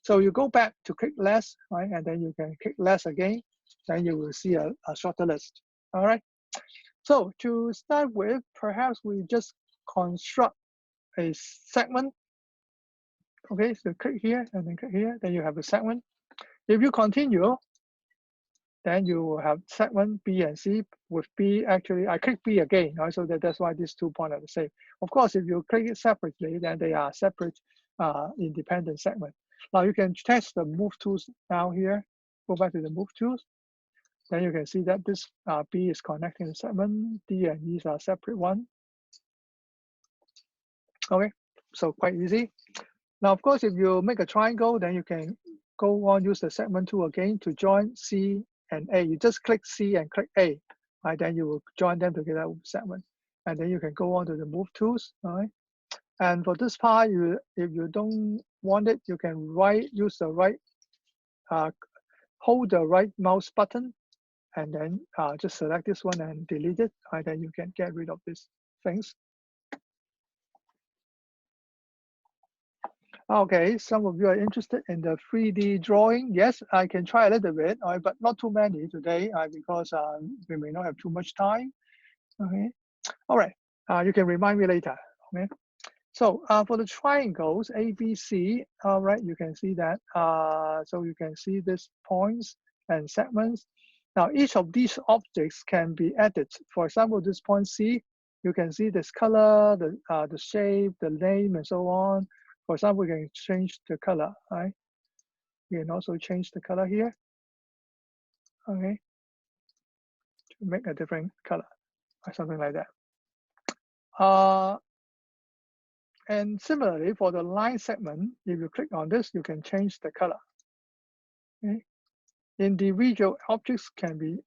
So you go back to click less, right? And then you can click less again. then you will see a shorter list. All right. So to start with, perhaps we just construct a segment. Okay, so click here and then click here, then you have a segment. If you continue, then you will have segment B and C. With B, actually, I click B again, right? So that's why these 2 points are the same. Of course, if you click it separately, then they are separate independent segments. Now you can test the move tools down here. Go back to the move tools. Then you can see that this B is connecting the segment. D and E are separate one. Okay, so quite easy. Now, of course, if you make a triangle, then you can go on, use the segment tool again to join C and A. You just click C and click A, right? Then you will join them together with segment. And then you can go on to the move tools, all right? And for this part, if you don't want it, you can use the right, hold the right mouse button, and then just select this one and delete it, right? Then you can get rid of these things. Okay, some of you are interested in the 3D drawing. Yes, I can try a little bit, but not too many today because we may not have too much time. Okay, all right, you can remind me later. Okay, so for the triangles ABC, all right, you can see that. So you can see these points and segments. Now each of these objects can be added. For example, this point C, you can see this color, the shape, the name, and so on. For example, we can change the color, right? You can also change the color here, okay, to make a different color or something like that. And similarly, for the line segment, if you click on this, you can change the color. Okay? Individual objects can be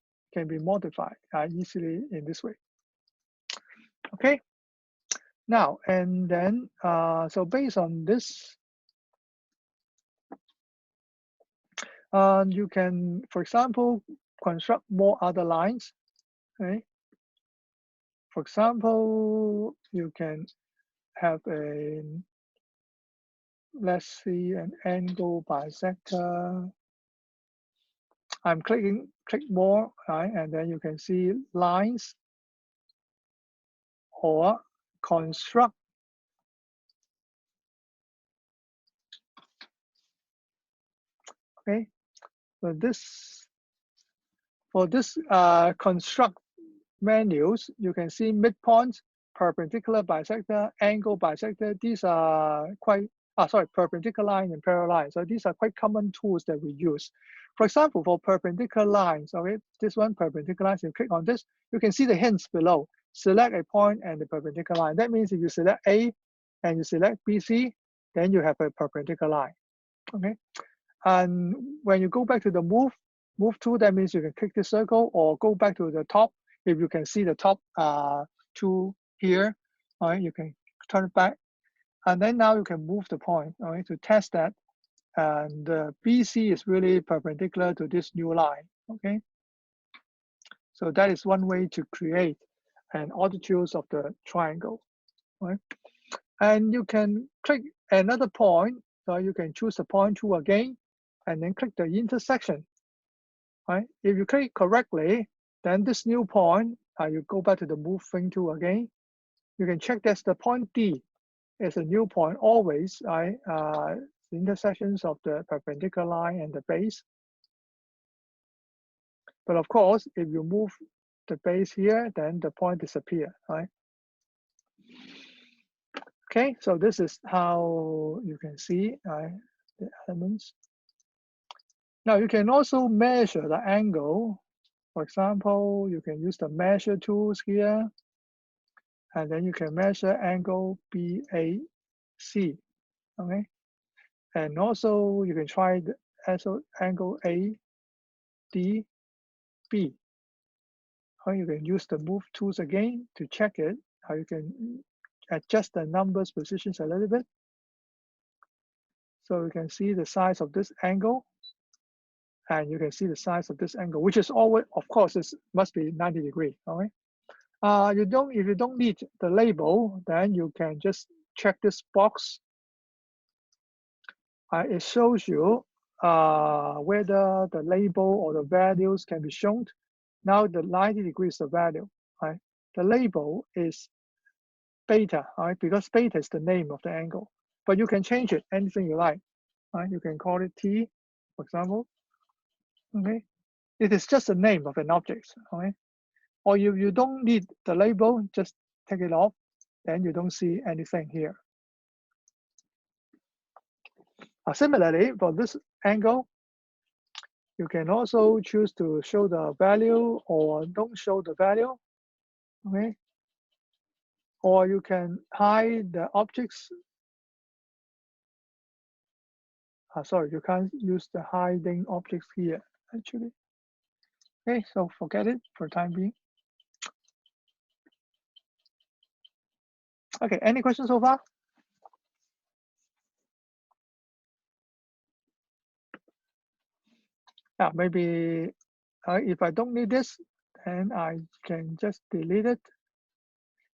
modified easily in this way. Okay. Now and then, so based on this, you can, for example, construct more other lines. Okay. For example, you can have let's see, an angle bisector. I'm click more, right? And then you can see lines or construct. Okay, so for this construct menus, you can see midpoint, perpendicular bisector, angle bisector. These are quite, perpendicular line and parallel line. So these are quite common tools that we use. For example, for perpendicular lines, okay, this one perpendicular lines, you click on this, you can see the hints below. Select a point and the perpendicular line. That means if you select A and you select BC, then you have a perpendicular line, okay? And when you go back to the move tool, that means you can click the circle or go back to the top. If you can see the top tool here, all right, you can turn it back. And then now you can move the point, all right, to test that. And BC is really perpendicular to this new line, okay? So that is one way to create an altitudes of the triangle, right? And you can click another point, so you can choose the point tool again, and then click the intersection, right? If you click correctly, then this new point, you go back to the move thing tool again. You can check that's the point D is a new point always, right? The intersections of the perpendicular line and the base. But of course, if you move the base here, then the point disappear, right? Okay, so this is how you can see the elements. Now you can also measure the angle. For example, you can use the measure tools here, and then you can measure angle BAC, okay? And also you can try the angle ADB. Or you can use the move tools again to check it, how you can adjust the numbers positions a little bit. So you can see the size of this angle, and you can see the size of this angle, which is always, of course, it must be 90 degrees, all right? If you don't need the label, then you can just check this box. It shows you whether the label or the values can be shown. Now the 90 degrees is the value, right? The label is beta, right? Because beta is the name of the angle. But you can change it anything you like, right? You can call it T, for example. Okay, it is just the name of an object, okay? Or you don't need the label, just take it off, then you don't see anything here. Similarly, for this angle, you can also choose to show the value or don't show the value, okay? Or you can hide the objects. Sorry, you can't use the hiding objects here, actually. Okay, so forget it for the time being. Okay, any questions so far? Yeah, maybe if I don't need this, then I can just delete it.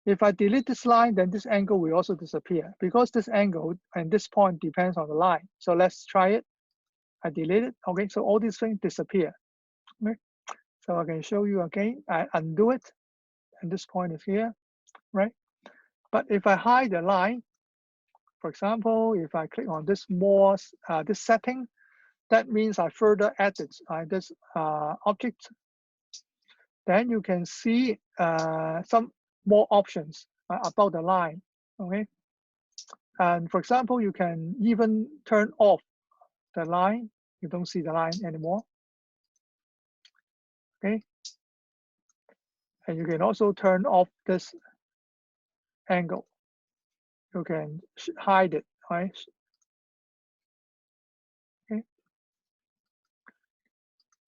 If I delete this line, then this angle will also disappear because this angle and this point depends on the line. So let's try it. I delete it. Okay, so all these things disappear. Okay, so I can show you again. I undo it, and this point is here, right? But if I hide the line, for example, if I click on this more this setting, that means I further added this object. Then you can see some more options about the line. Okay, and for example, you can even turn off the line. You don't see the line anymore. Okay, and you can also turn off this angle. You can hide it, right? Okay.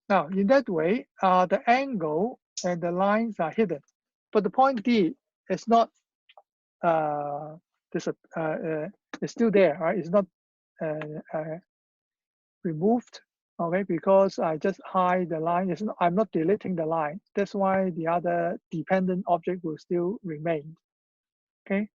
Now, in that way, the angle and the lines are hidden, but the point D is not it's still there, right? It's not removed, okay? Because I just hide the line. I'm not deleting the line. That's why the other dependent object will still remain, okay?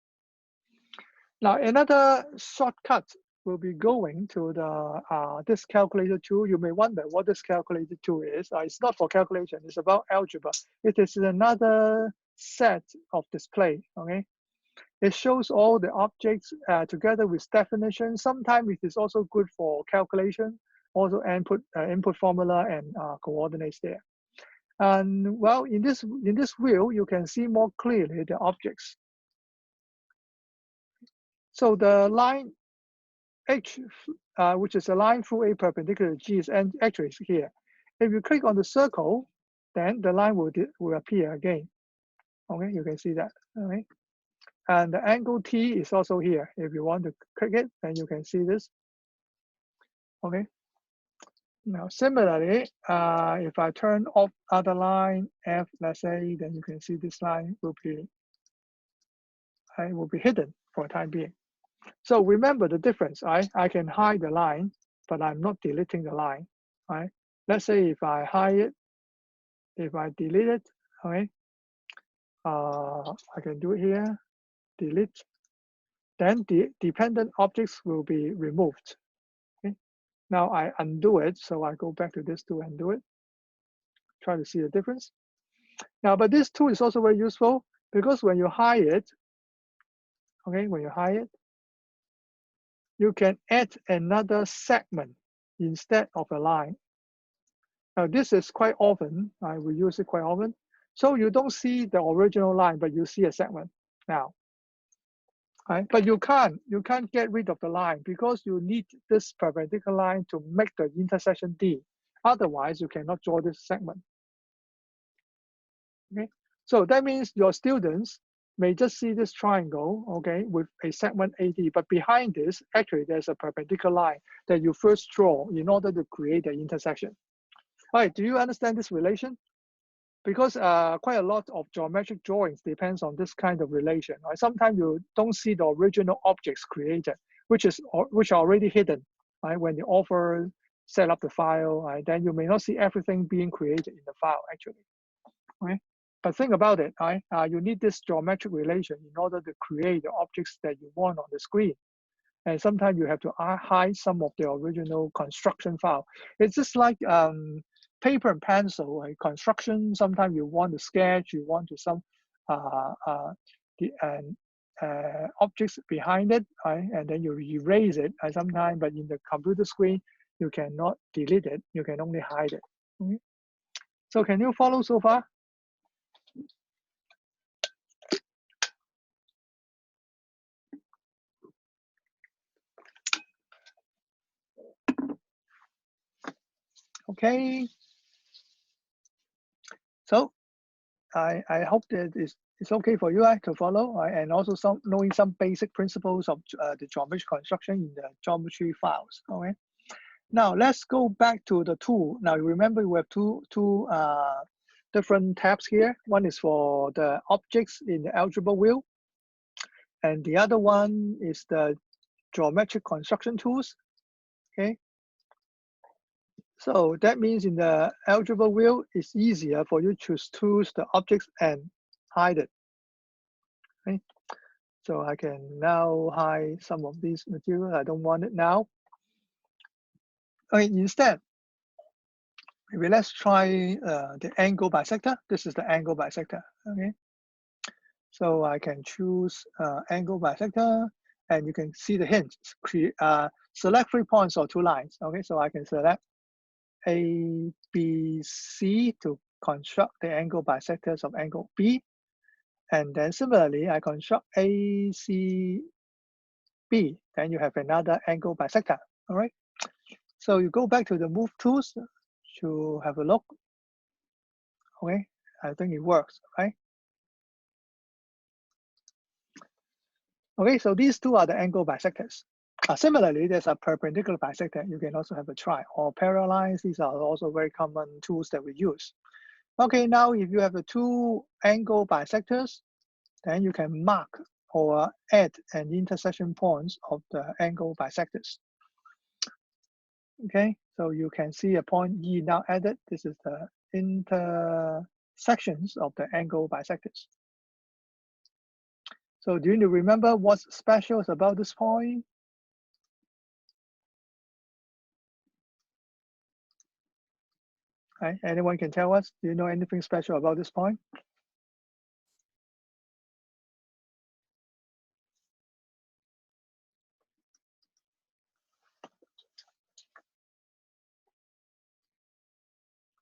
Now, another shortcut will be going to the this calculator tool. You may wonder what this calculator tool is. It's not for calculation. It's about algebra. It is another set of display. Okay, it shows all the objects together with definition. Sometimes it is also good for calculation. Also input formula and coordinates there. And well, in this view, you can see more clearly the objects. So the line H, which is a line through a perpendicular G, is actually here. If you click on the circle, then the line will appear again. Okay, you can see that. Okay, and the angle T is also here. If you want to click it, then you can see this. Okay. Now, similarly, if I turn off other line F, let's say, then you can see this line will be hidden for the time being. So remember the difference. I can hide the line, but I'm not deleting the line. Right? Let's say if I hide it, if I delete it, okay, I can do it here, delete. Then the dependent objects will be removed. Okay. Now I undo it, so I go back to this to undo it. Try to see the difference. Now, but this tool is also very useful because when you hide it, okay, when you hide it, you can add another segment instead of a line. Now, this is quite often, we use it quite often. So you don't see the original line, but you see a segment now. Right? But you can't get rid of the line because you need this perpendicular line to make the intersection D. Otherwise, you cannot draw this segment. Okay, so that means your students may just see this triangle, okay, with a segment AD, but behind this, actually, there's a perpendicular line that you first draw in order to create the intersection. All right, do you understand this relation? Because quite a lot of geometric drawings depends on this kind of relation. Right? Sometimes you don't see the original objects created, which are already hidden. Right? When the author set up the file, right? Then you may not see everything being created in the file actually. Right? But think about it. Right? You need this geometric relation in order to create the objects that you want on the screen. And sometimes you have to hide some of the original construction file. It's just like paper and pencil, like construction. Sometimes you want to sketch, you want to some objects behind it, right? And then you erase it sometimes, but in the computer screen, you cannot delete it. You can only hide it. Okay? So can you follow so far? Okay. So I hope that it's okay for you to follow, and also knowing some basic principles of the geometry construction in the geometry files. Okay. Now let's go back to the tool. Now remember we have two different tabs here. One is for the objects in the algebra view, and the other one is the geometric construction tools. Okay. So that means in the algebra view, it's easier for you to choose the objects and hide it. Okay. So I can now hide some of these material. I don't want it now. Okay, instead, maybe let's try the angle bisector. This is the angle bisector. Okay. So I can choose angle bisector, and you can see the hint. Select 3 points or 2 lines. Okay, so I can select A, B, C to construct the angle bisectors of angle B. And then similarly, I construct A, C, B. Then you have another angle bisector. All right. So you go back to the move tools to have a look. Okay, I think it works, right? Okay, so these two are the angle bisectors. Similarly, there's a perpendicular bisector. You can also have a try, or parallel lines. These are also very common tools that we use. Okay, now if you have the 2 angle bisectors, then you can mark or add an intersection points of the angle bisectors. Okay, so you can see a point E now added. This is the intersections of the angle bisectors. So do you remember what's special about this point? Right? Anyone can tell us? Do you know anything special about this point?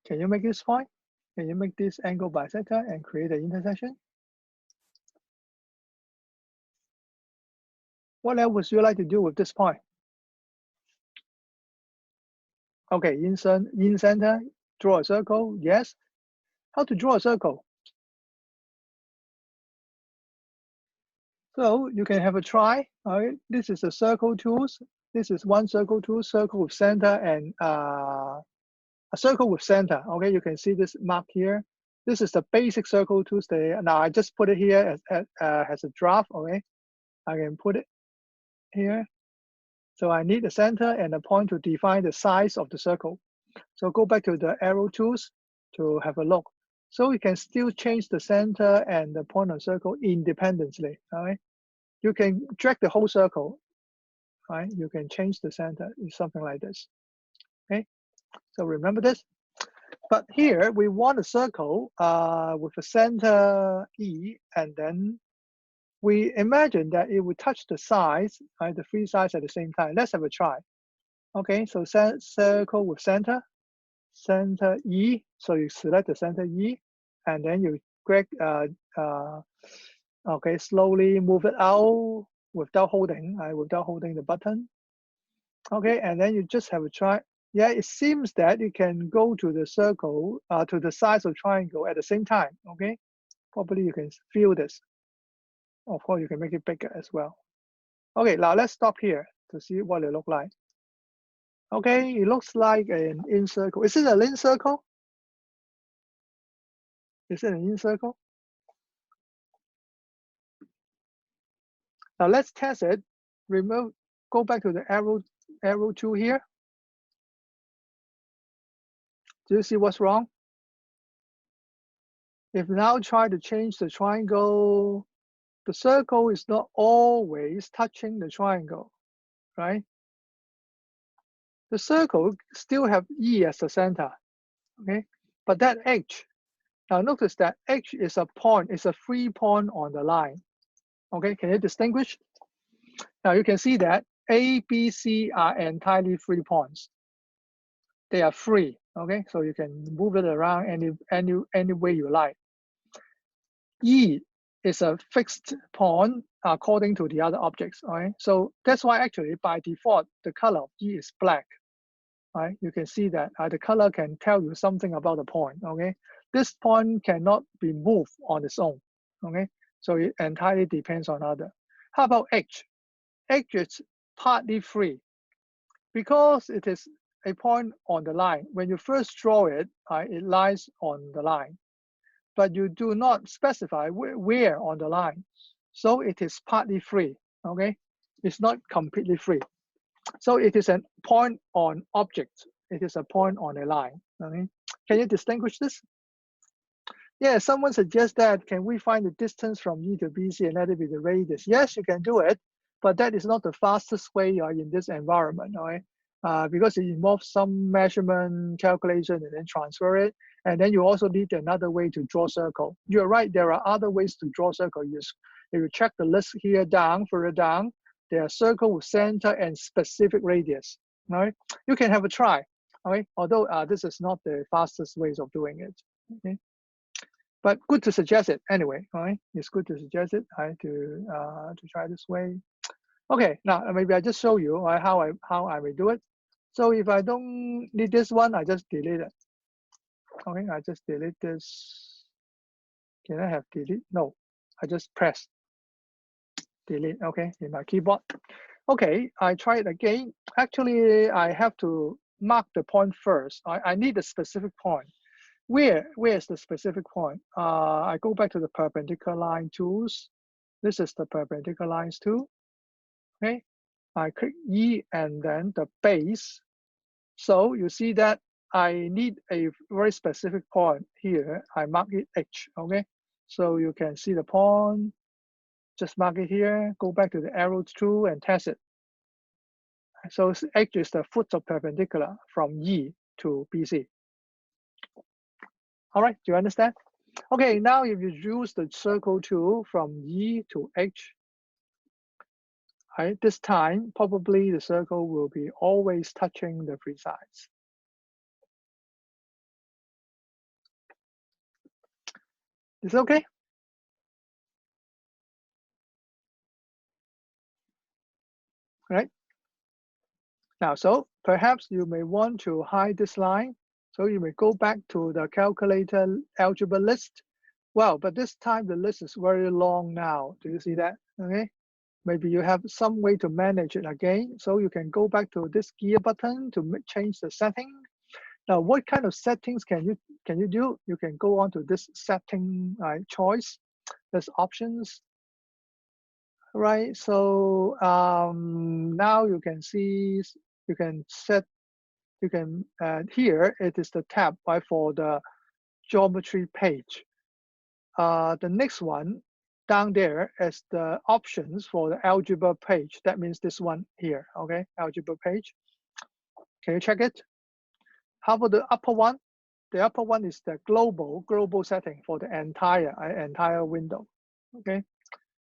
Can you make this point? Can you make this angle bisector and create an intersection? What else would you like to do with this point? Okay, in center, draw a circle. Yes. How to draw a circle? So you can have a try. All right, this is the circle tools. This is one circle tool, circle with center, and a circle with center. Okay, you can see this mark here. This is the basic circle tools. Now I just put it here as a draft. Okay, I can put it here. So I need a center and a point to define the size of the circle. So go back to the arrow tools to have a look. So you can still change the center and the point of circle independently. All right, you can drag the whole circle. Right, you can change the center. It's something like this. Okay, so remember this. But here we want a circle with a center E, and then we imagine that it would touch the sides, right, the 3 sides at the same time. Let's have a try. Okay, so circle with center E. So you select the center E, and then you drag, okay, slowly move it out without holding the button. Okay, and then you just have a try. Yeah, it seems that you can go to the circle, to the size of triangle at the same time. Okay, probably you can feel this. Of course, you can make it bigger as well. Okay, now let's stop here to see what it looks like. Okay, it looks like an in circle. Is it a in circle? Is it an in circle? Now let's test it. Go back to the arrow tool here. Do you see what's wrong? If now try to change the triangle, the circle is not always touching the triangle. right? The circle still have E as the center, okay? But that H, now notice that H is a point, it's a free point on the line, okay? Can you distinguish? Now you can see that A, B, C are entirely free points. They are free, okay? So you can move it around any way you like. E is a fixed point according to the other objects, all right? So that's why actually by default, the color of E is black, right? You can see that the color can tell you something about the point, okay? This point cannot be moved on its own, okay? So it entirely depends on other. How about H? H is partly free because it is a point on the line. When you first draw it, it lies on the line, but you do not specify where on the line. So it is partly free, okay? It's not completely free. So it is a point on object. It is a point on a line, okay? Can you distinguish this? Yeah, someone suggests that, can we find the distance from E to BC and let it be the radius? Yes, you can do it, but that is not the fastest way in this environment, right? Because it involves some measurement, calculation, and then transfer it. And then you also need another way to draw circle. You're right, there are other ways to draw circle. If you check the list here further down, there are circle with center and specific radius, right? You can have a try, okay? Although this is not the fastest ways of doing it, okay? But good to suggest it anyway, right? It's good to suggest it, right? To try this way. Okay, now maybe I just show you how I will do it. So if I don't need this one, I just delete it. Okay, I just delete this. Can I have delete? No, I just press delete. Okay, in my keyboard. Okay, I try it again. Actually, I have to mark the point first. I need a specific point. Where is the specific point? I go back to the perpendicular line tools. This is the perpendicular lines tool. Okay, I click E and then the base. So you see that I need a very specific point here. I mark it H. Okay, so you can see the point. Just mark it here. Go back to the arrow tool and test it. So H is the foot of perpendicular from E to BC. All right, do you understand? Okay, now if you use the circle tool from E to H, right, this time probably the circle will be always touching the three sides. Is it okay? Right? Now, so perhaps you may want to hide this line. So you may go back to the calculator algebra list. Well, but this time the list is very long now. Do you see that? Okay. Maybe you have some way to manage it again. So you can go back to this gear button to change the setting. Now, what kind of settings can you do? You can go on to this setting choice. There's options, right? So now you can see, you can set, here it is the tab right for the geometry page. The next one down there is the options for the algebra page. That means this one here, okay? Algebra page. Can you check it? How about the upper one? The upper one is the global setting for the entire window, okay?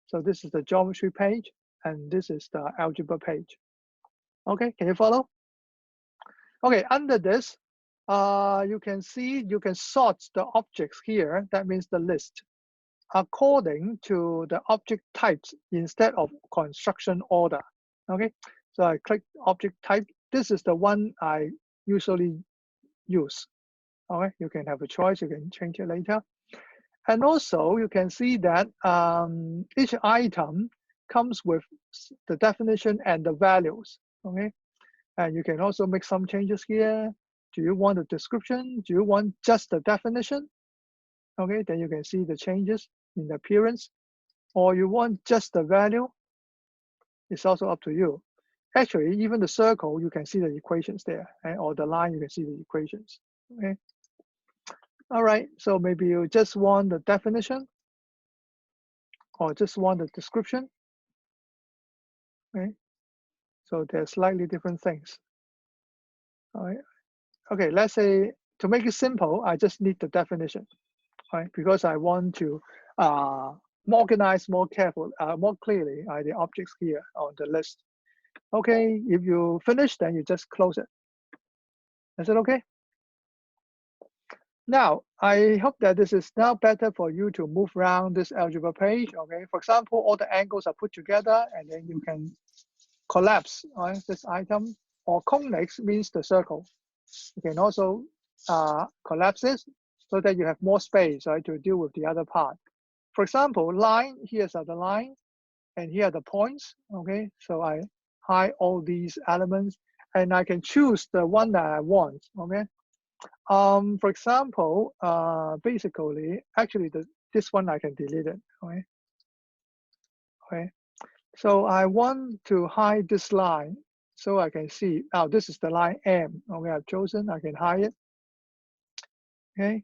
So this is the geometry page, and this is the algebra page. Okay, can you follow? Okay, under this, you can see, you can sort the objects here. That means the list according to the object types instead of construction order. Okay, so I click object type. This is the one I usually use. Okay, you can have a choice, you can change it later. And also you can see that each item comes with the definition and the values. Okay, and you can also make some changes here. Do you want a description? Do you want just the definition? Okay, then you can see the changes in the appearance. Or you want just the value? It's also up to you. Actually, even the circle, you can see the equations there, right? Or the line, you can see the equations. Okay. All right, so maybe you just want the definition or just want the description. Okay. So they're slightly different things. All right. Okay, let's say to make it simple, I just need the definition, right? Because I want to organize more more clearly the objects here on the list. Okay, if you finish, then you just close it. Is it okay? Now, I hope that this is now better for you to move around this algebra page, okay? For example, all the angles are put together and then you can collapse, right, this item, or convex means the circle. You can also collapse this so that you have more space, right, to deal with the other part. For example, line, here's the line, and here are the points, okay? So I hide all these elements and I can choose the one that I want, okay? For example, basically, actually, this one I can delete it. Okay. Okay. So I want to hide this line, so I can see. Now this is the line M. Okay, I've chosen. I can hide it. Okay.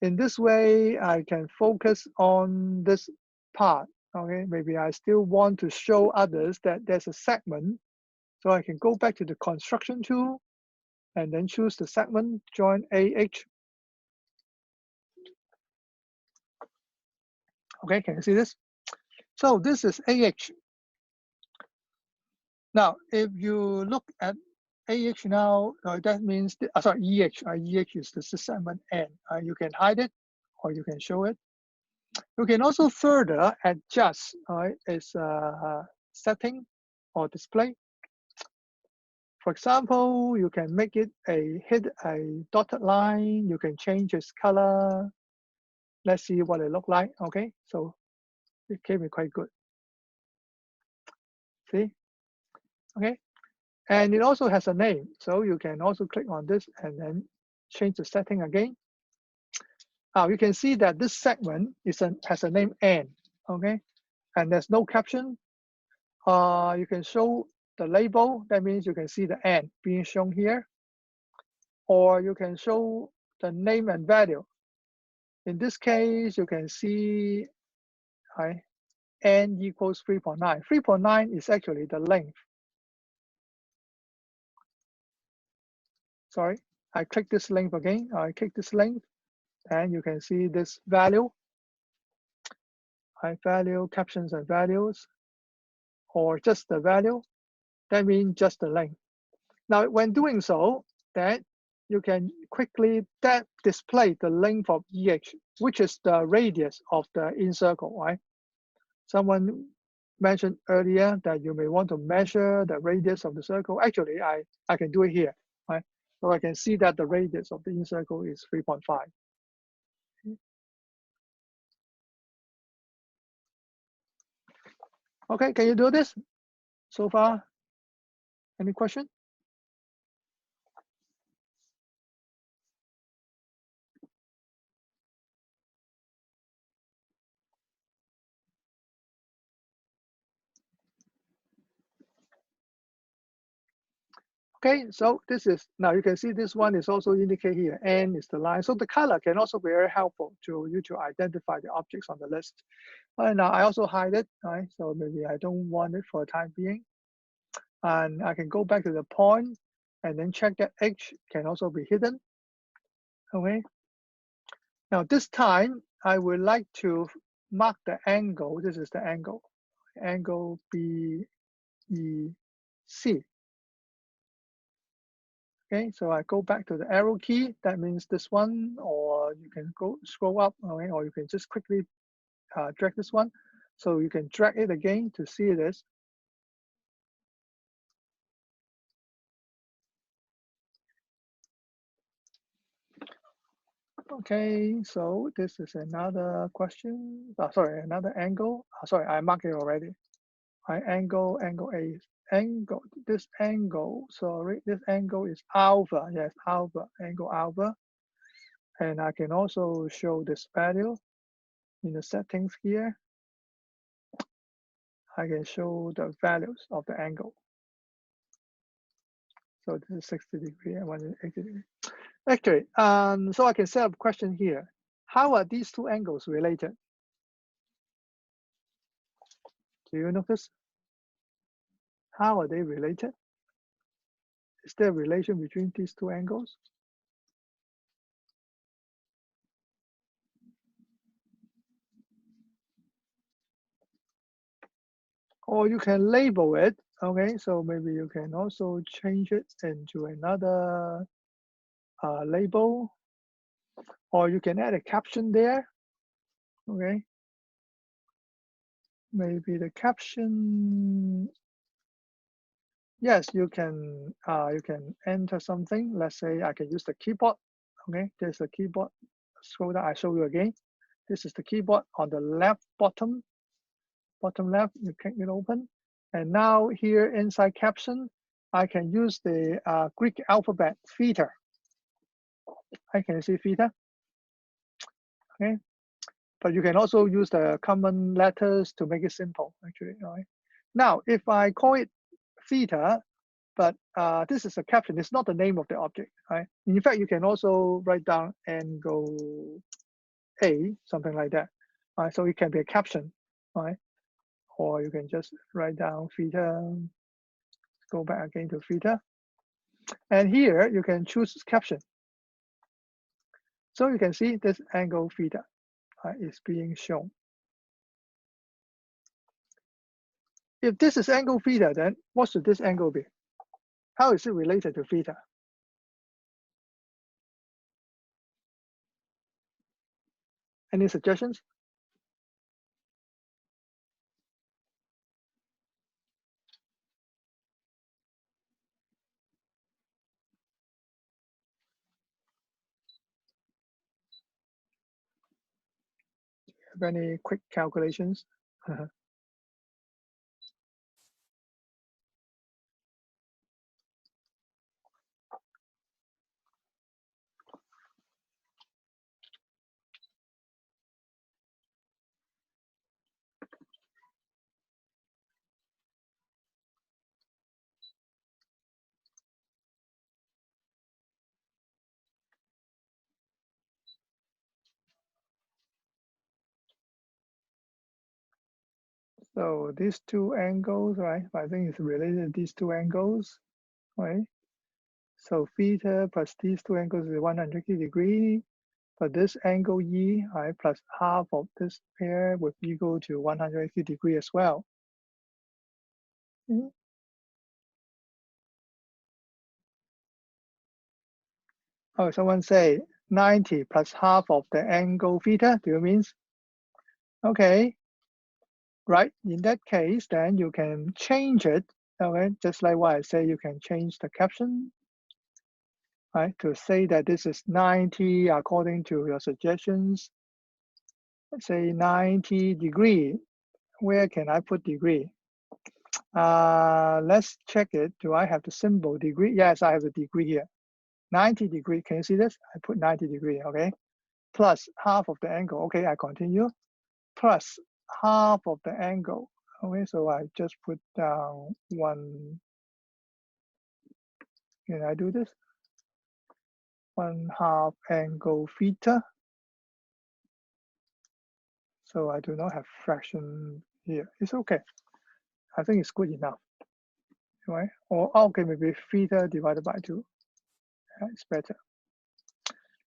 In this way, I can focus on this part. Okay. Maybe I still want to show others that there's a segment, so I can go back to the construction tool, and then choose the segment. Join AH. Okay. Can you see this? So this is AH. Now, if you look at AH now, that means, sorry, EH. EH is the segment N. You can hide it or you can show it. You can also further adjust its setting or display. For example, you can make it a dotted line. You can change its color. Let's see what it look like. Okay, so it came in quite good. See, okay. And it also has a name, so you can also click on this and then change the setting again. Now you can see that this segment has a name N, okay? And there's no caption. You can show the label, that means you can see the N being shown here. Or you can show the name and value. In this case, you can see N equals 3.9. 3.9 is actually the length. Sorry, I click this length again. I click this length, and you can see this value. Value, captions and values, or just the value. That means just the length. Now, when doing so, then you can quickly display the length of EH, which is the radius of the inner circle, right? Someone mentioned earlier that you may want to measure the radius of the circle. Actually, I can do it here, right? So I can see that the radius of the inner circle is 3.5. Okay, can you do this so far? Any question? Okay, so this is, now you can see this one is also indicated here, N is the line. So the color can also be very helpful to you to identify the objects on the list. And now I also hide it, right? So maybe I don't want it for the time being. And I can go back to the point and then check that H can also be hidden, okay? Now this time, I would like to mark the angle. This is the angle BEC. Okay, so I go back to the arrow key. That means this one, or you can go scroll up, okay, or you can just quickly drag this one. So you can drag it again to see this. Okay, so this is another question. Sorry, another angle. Sorry, I marked it already. Angle A. Angle, this angle, sorry, this angle is alpha. Yes, alpha, angle alpha. And I can also show this value in the settings here. I can show the values of the angle. So this is 60 degrees and 180 degrees. Actually, so I can set up a question here. How are these two angles related? Do you notice? How are they related? Is there a relation between these two angles? Or you can label it, okay? So maybe you can also change it into another label, or you can add a caption there, okay? Maybe the caption, yes, you can enter something. Let's say I can use the keyboard, okay? There's a keyboard. Scroll down, I show you again. This is the keyboard on the left bottom left, you click it open. And now here inside caption, I can use the Greek alphabet theta. I can see theta, okay? But you can also use the common letters to make it simple, actually, right? Now, if I call it theta, but this is a caption, it's not the name of the object, right? In fact, you can also write down angle A, something like that, right? So it can be a caption, right? Or you can just write down theta, go back again to theta. And here you can choose caption. So you can see this angle theta is being shown. If this is angle theta, then what should this angle be? How is it related to theta? Any suggestions? Have any quick calculations? So these two angles, right? I think it's related to these two angles, right? So theta plus these two angles is 180 degrees. But this angle E, right, plus half of this pair would equal to 180 degrees as well. Mm-hmm. Oh, someone say 90 plus half of the angle theta, do you mean? Okay, right, in that case, then you can change it, okay, just like what I say, you can change the caption, right, to say that this is 90 according to your suggestions. Let's say 90 degree. Where can I put degree? Let's check it. Do I have the symbol degree? Yes, I have the degree here. 90 degree, can you see this? I put 90 degree, okay? Plus half of the angle, okay, I continue. Plus half of the angle, okay, so I just put down one, can I do this? 1/2 angle theta. So I do not have fraction here. It's okay. I think it's good enough, right? Or okay, maybe theta divided by 2. It's better.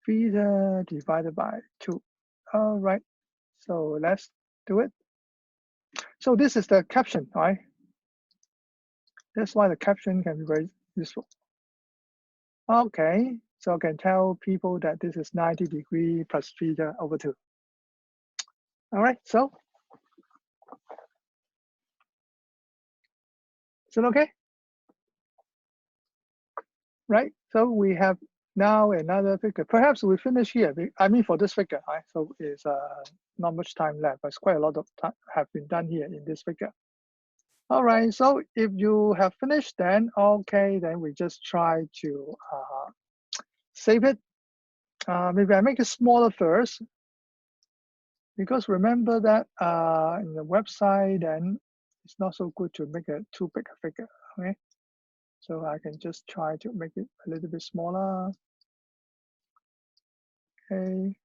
Theta divided by 2. All right. So let's do it. So this is the caption, right? That's why the caption can be very useful. Okay, so I can tell people that this is 90 degree plus theta over 2. All right, so is it okay? Right, so we have now another figure. Perhaps we finish here. I mean, for this figure, right? So it's not much time left, but it's quite a lot of time have been done here in this figure. All right, so if you have finished, then okay, then we just try to save it. Maybe I make it smaller first, because remember that in the website, then it's not so good to make a too big a figure, okay? So I can just try to make it a little bit smaller. Okay.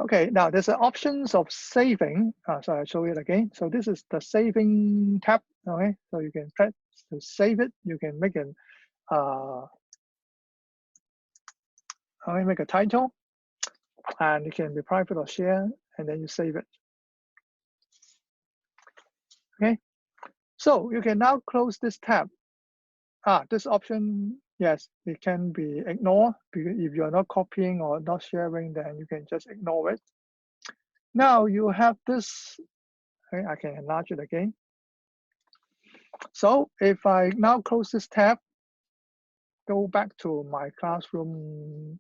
Okay, now there's an options of saving. So I'll show it again. So this is the saving tab. Okay, so you can press to save it. You can make an make a title, and it can be private or share, and then you save it. Okay, so you can now close this tab. This option, yes, it can be ignored because if you're not copying or not sharing, then you can just ignore it. Now you have this. Okay, I can enlarge it again. So if I now close this tab, go back to my classroom,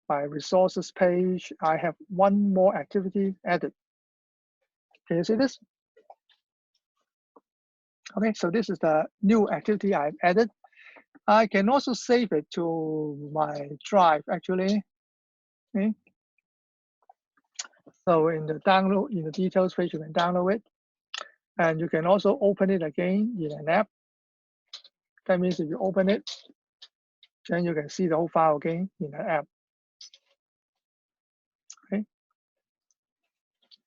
my resources page, I have one more activity added. Can you see this? Okay, so this is the new activity I've added. I can also save it to my drive actually. Okay. So in the download, in the details page, you can download it. And you can also open it again in an app. That means if you open it, then you can see the whole file again in the app. Okay.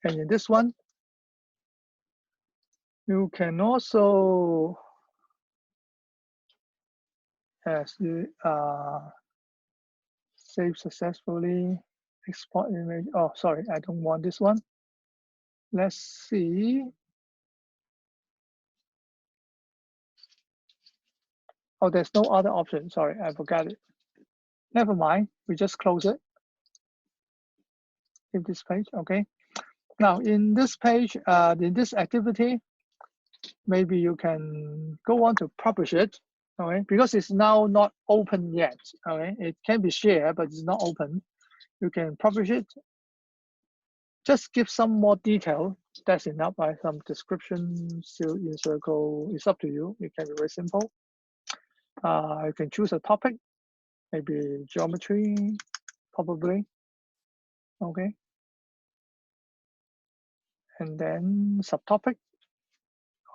And in this one, you can also, as you save successfully, export image. Oh, sorry, I don't want this one. Let's see. Oh, there's no other option. Sorry, I forgot it. Never mind. We just close it. In this page, okay. Now in this page, in this activity, maybe you can go on to publish it. Okay, because it's now not open yet. Okay, it can be shared, but it's not open. You can publish it. Just give some more detail. That's enough, right? Some description, still in circle. It's up to you. It can be very simple. You can choose a topic, maybe geometry, probably. Okay. And then subtopic.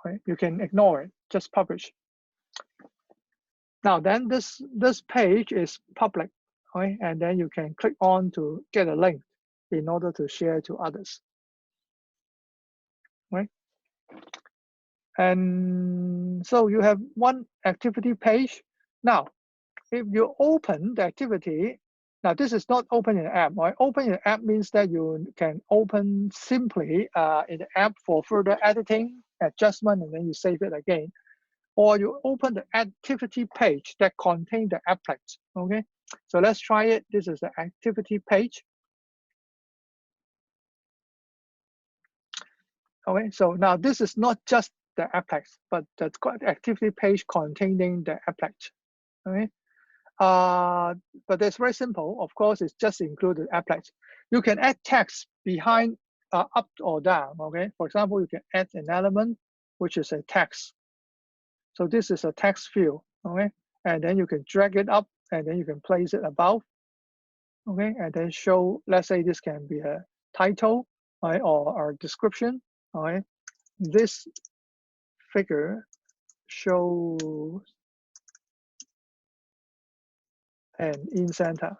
Okay. You can ignore it. Just publish. Now then, this page is public. Okay, and then you can click on to get a link in order to share to others. Right? And so you have one activity page. Now, if you open the activity, now this is not open in the app, right? Open in the app means that you can open simply in the app for further editing, adjustment, and then you save it again. Or you open the activity page that contains the applet, okay? So let's try it. This is the activity page. Okay, so now this is not just the applet, but the activity page containing the applet, okay? But it's very simple. Of course, it's just included applet. You can add text behind, up or down, okay? For example, you can add an element, which is a text. So this is a text field, okay? And then you can drag it up and then you can place it above, okay? And then show, let's say this can be a title, right? Or a description, all right? This figure shows an in center.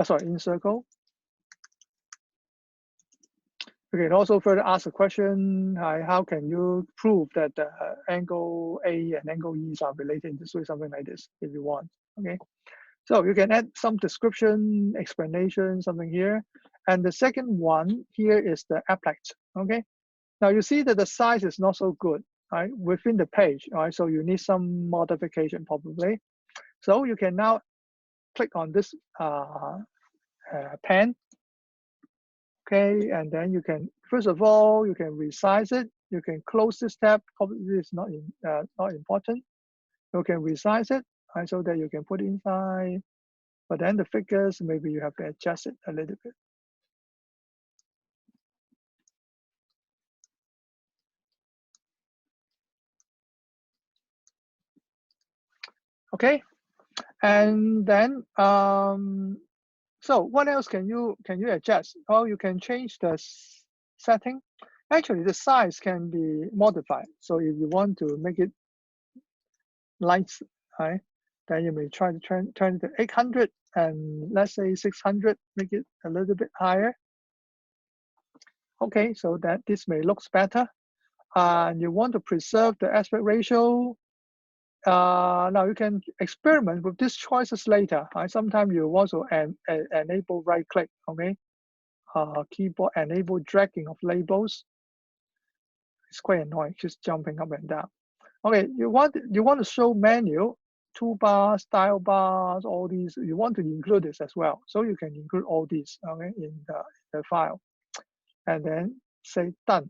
Sorry, in circle. You can also further ask a question, how can you prove that the angle A and angle E are related in this way, something like this, if you want, okay? So you can add some description, explanation, something here. And the second one here is the applet, okay? Now you see that the size is not so good, right, within the page, right? So you need some modification probably. So you can now click on this pen, okay, and then you can, first of all, you can resize it. You can close this tab. This is not important. You can resize it, right, so that you can put inside. But then the figures, maybe you have to adjust it a little bit. Okay, and then so what else can you adjust? Well, you can change the setting. Actually, the size can be modified. So if you want to make it light, right, then you may try to turn it to 800, and let's say 600, make it a little bit higher. Okay, so that this may look better. And you want to preserve the aspect ratio. Now you can experiment with these choices later. Sometimes you also enable right click, okay? Keyboard enable dragging of labels. It's quite annoying, just jumping up and down. Okay, you want to show menu, toolbar, style bars, all these. You want to include this as well, so you can include all these, okay, in the file, and then say done.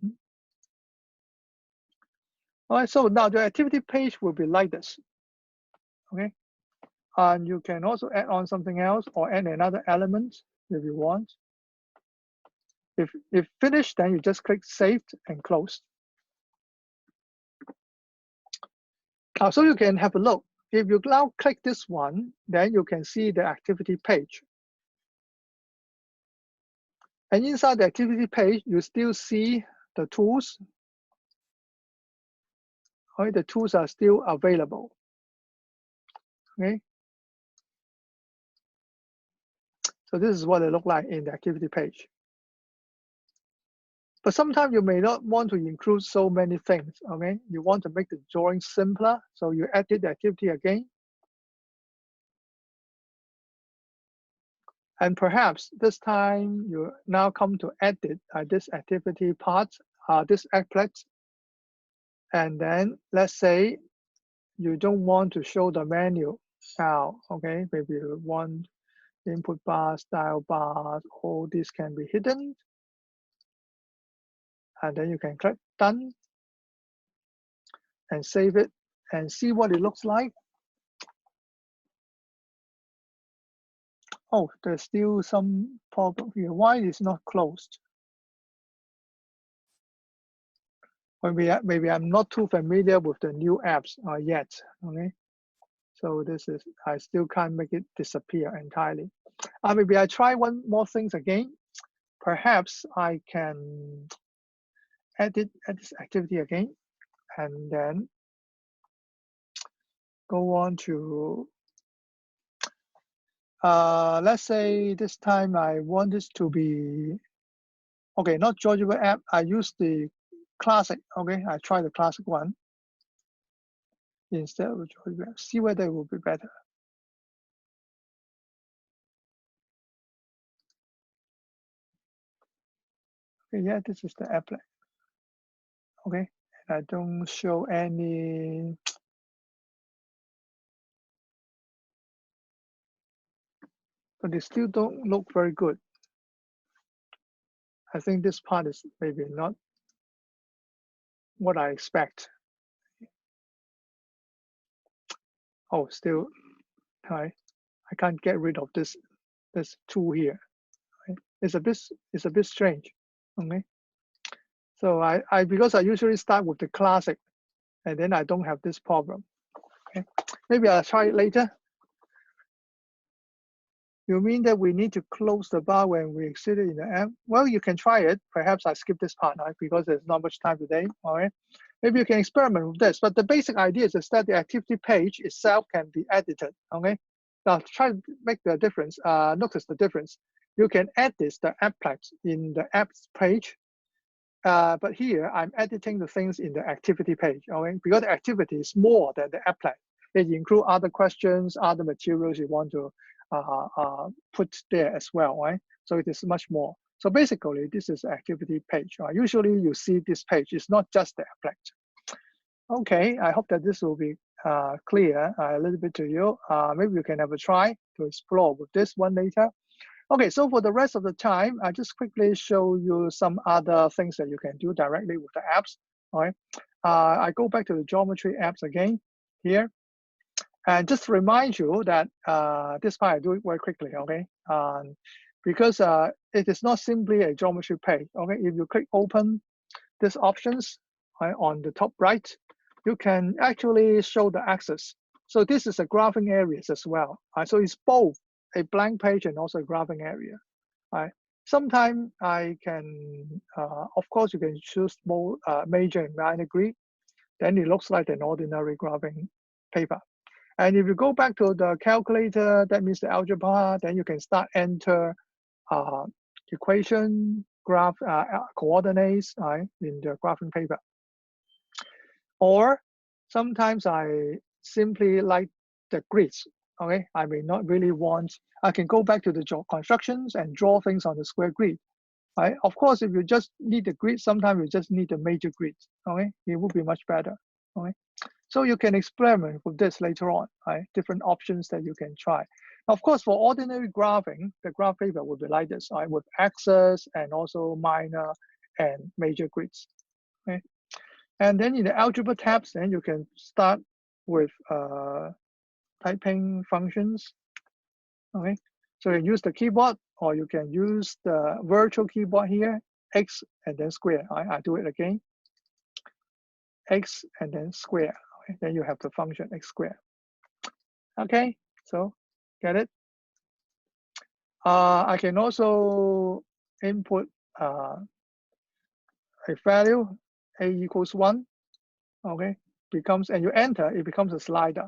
All right, so now the activity page will be like this, okay, and you can also add on something else or add another element if you want. If finished, then you just click saved and closed. So you can have a look. If you now click this one, then you can see the activity page. And inside the activity page, you still see the tools. Okay, the tools are still available. Okay. So this is what it looks like in the activity page. But sometimes you may not want to include so many things. Okay, you want to make the drawing simpler, so you edit the activity again. And perhaps this time you now come to edit this activity part, this applet. And then let's say you don't want to show the menu now, okay? Maybe you want input bar, style bars, all this can be hidden. And then you can click done and save it and see what it looks like. Oh, there's still some problem here. Why is not closed? Maybe I'm not too familiar with the new apps yet, okay? So this is, I still can't make it disappear entirely. Maybe I try one more things again. Perhaps I can edit this activity again, and then go on to, let's say this time I want this to be, okay, not GeoGebra app, I use the classic, okay? I try the classic one instead of GeoGebra, see whether it will be better. Okay, yeah, this is the applet. Okay, and I don't show any, but they still don't look very good. I think this part is maybe not what I expect. Oh, still, I can't get rid of this tool here. Right? It's a bit strange. Okay. So because I usually start with the classic, and then I don't have this problem. Okay. Maybe I'll try it later. You mean that we need to close the bar when we exit it in the app? Well, you can try it. Perhaps I skip this part, right? Because there's not much time today. All right. Maybe you can experiment with this, but the basic idea is that the activity page itself can be edited. Okay. Now try to make the difference. Notice the difference. You can edit the applet in the apps page, but here I'm editing the things in the activity page. Okay, because the activity is more than the applet. It includes other questions, other materials you want to put there as well, right? So it is much more. So basically, this is the activity page. Right? Usually you see this page. It's not just the applet. Okay, I hope that this will be clear a little bit to you. Maybe you can have a try to explore with this one later. Okay, so for the rest of the time, I just quickly show you some other things that you can do directly with the apps. All right, I go back to the geometry apps again here. And just to remind you that this part I do it very quickly, okay? Because it is not simply a geometry page, okay? If you click open these options right, on the top right, you can actually show the axis. So this is a graphing areas as well. So it's both a blank page and also a graphing area. Right? Sometimes I can, of course, you can choose both major and minor grid. Then it looks like an ordinary graphing paper. And if you go back to the calculator, that means the algebra, then you can start enter equation, graph, coordinates in the graphing paper. Or sometimes I simply like the grids. Okay, I may not really want. I can go back to the constructions and draw things on the square grid. Right? Of course, if you just need the grid, sometimes you just need the major grids. Okay, it would be much better. Okay, so you can experiment with this later on. Right? Different options that you can try. Of course, for ordinary graphing, the graph paper would be like this, right? With axes and also minor and major grids. Okay, and then in the algebra tabs, then you can start with typing functions. Okay, so you can use the keyboard, or you can use the virtual keyboard here, X and then square. I do it again, X and then square. Okay, then you have the function X square. Okay, so get it? I can also input a value, a equals 1. Okay, becomes, and you enter, it becomes a slider.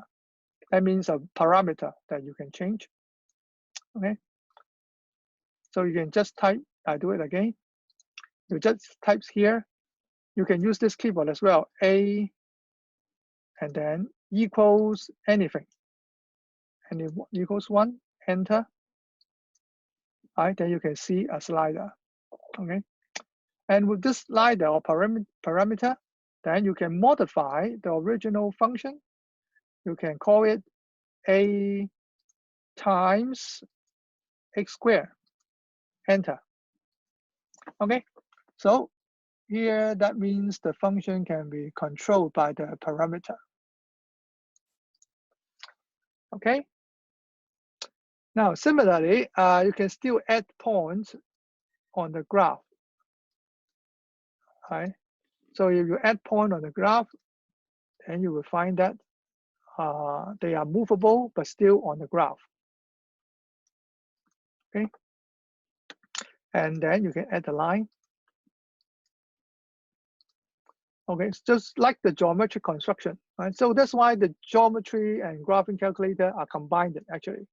That means a parameter that you can change. Okay, so you can just type. I do it again. You just types here. You can use this keyboard as well. A and then equals anything. And it equals 1. Enter. All right, then you can see a slider. Okay, and with this slider or parameter, then you can modify the original function. You can call it a times x squared. Enter. Okay, so here that means the function can be controlled by the parameter. Okay. Now similarly, you can still add points on the graph. Right. So if you add point on the graph, then you will find that they are movable but still on the graph. Okay. And then you can add a line. Okay, it's just like the geometric construction, right? So that's why the geometry and graphing calculator are combined actually.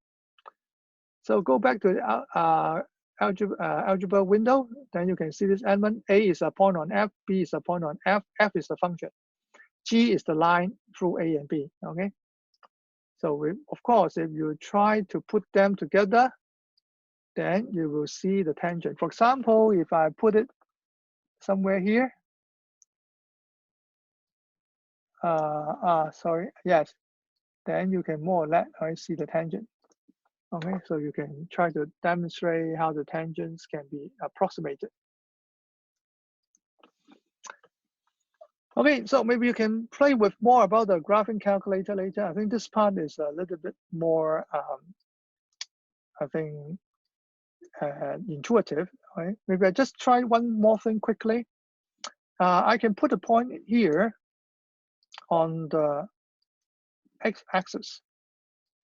So go back to the algebra window, then you can see this element. A is a point on F, B is a point on F, F is the function, G is the line through A and B. Okay. So of course, if you try to put them together, then you will see the tangent. For example, if I put it somewhere here, sorry, yes, then you can more or less see the tangent. Okay, so you can try to demonstrate how the tangents can be approximated. Okay, so maybe you can play with more about the graphing calculator later. I think this part is a little bit more, I think, intuitive. Right? Maybe I just try one more thing quickly. I can put a point here on the x-axis.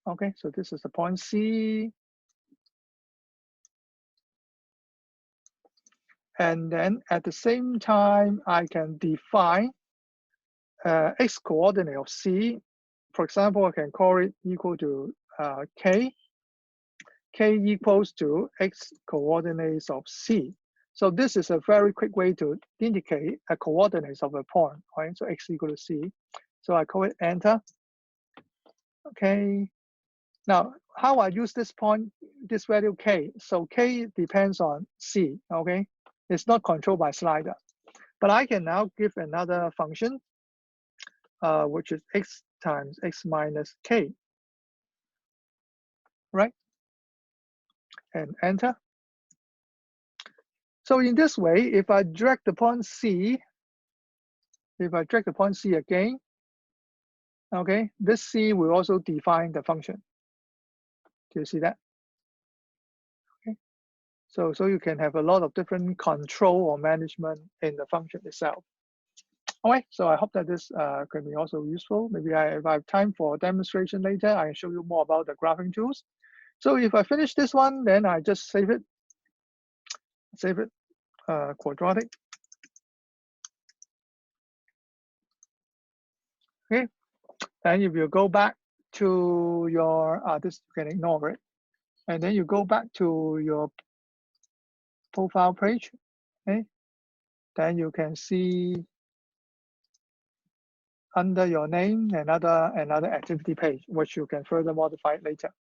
Okay, so this is the point C. And then at the same time, I can define x coordinate of C. For example, I can call it equal to k. K equals to x coordinates of C. So this is a very quick way to indicate a coordinates of a point, right? So x equal to C. So I call it enter. Okay. Now, how I use this point, this value k. So k depends on C, okay? It's not controlled by slider. But I can now give another function, which is x times x minus k, right? And enter. So in this way, if I drag the point C, again, okay, this C will also define the function. Do you see that? Okay. So you can have a lot of different control or management in the function itself. All right, so I hope that this can be also useful. Maybe if I have time for a demonstration later, I can show you more about the graphing tools. So if I finish this one, then I just save it. Quadratic. Okay, and if you go back to your, this you can ignore it. And then you go back to your profile page, okay? Then you can see under your name another activity page, which you can further modify later.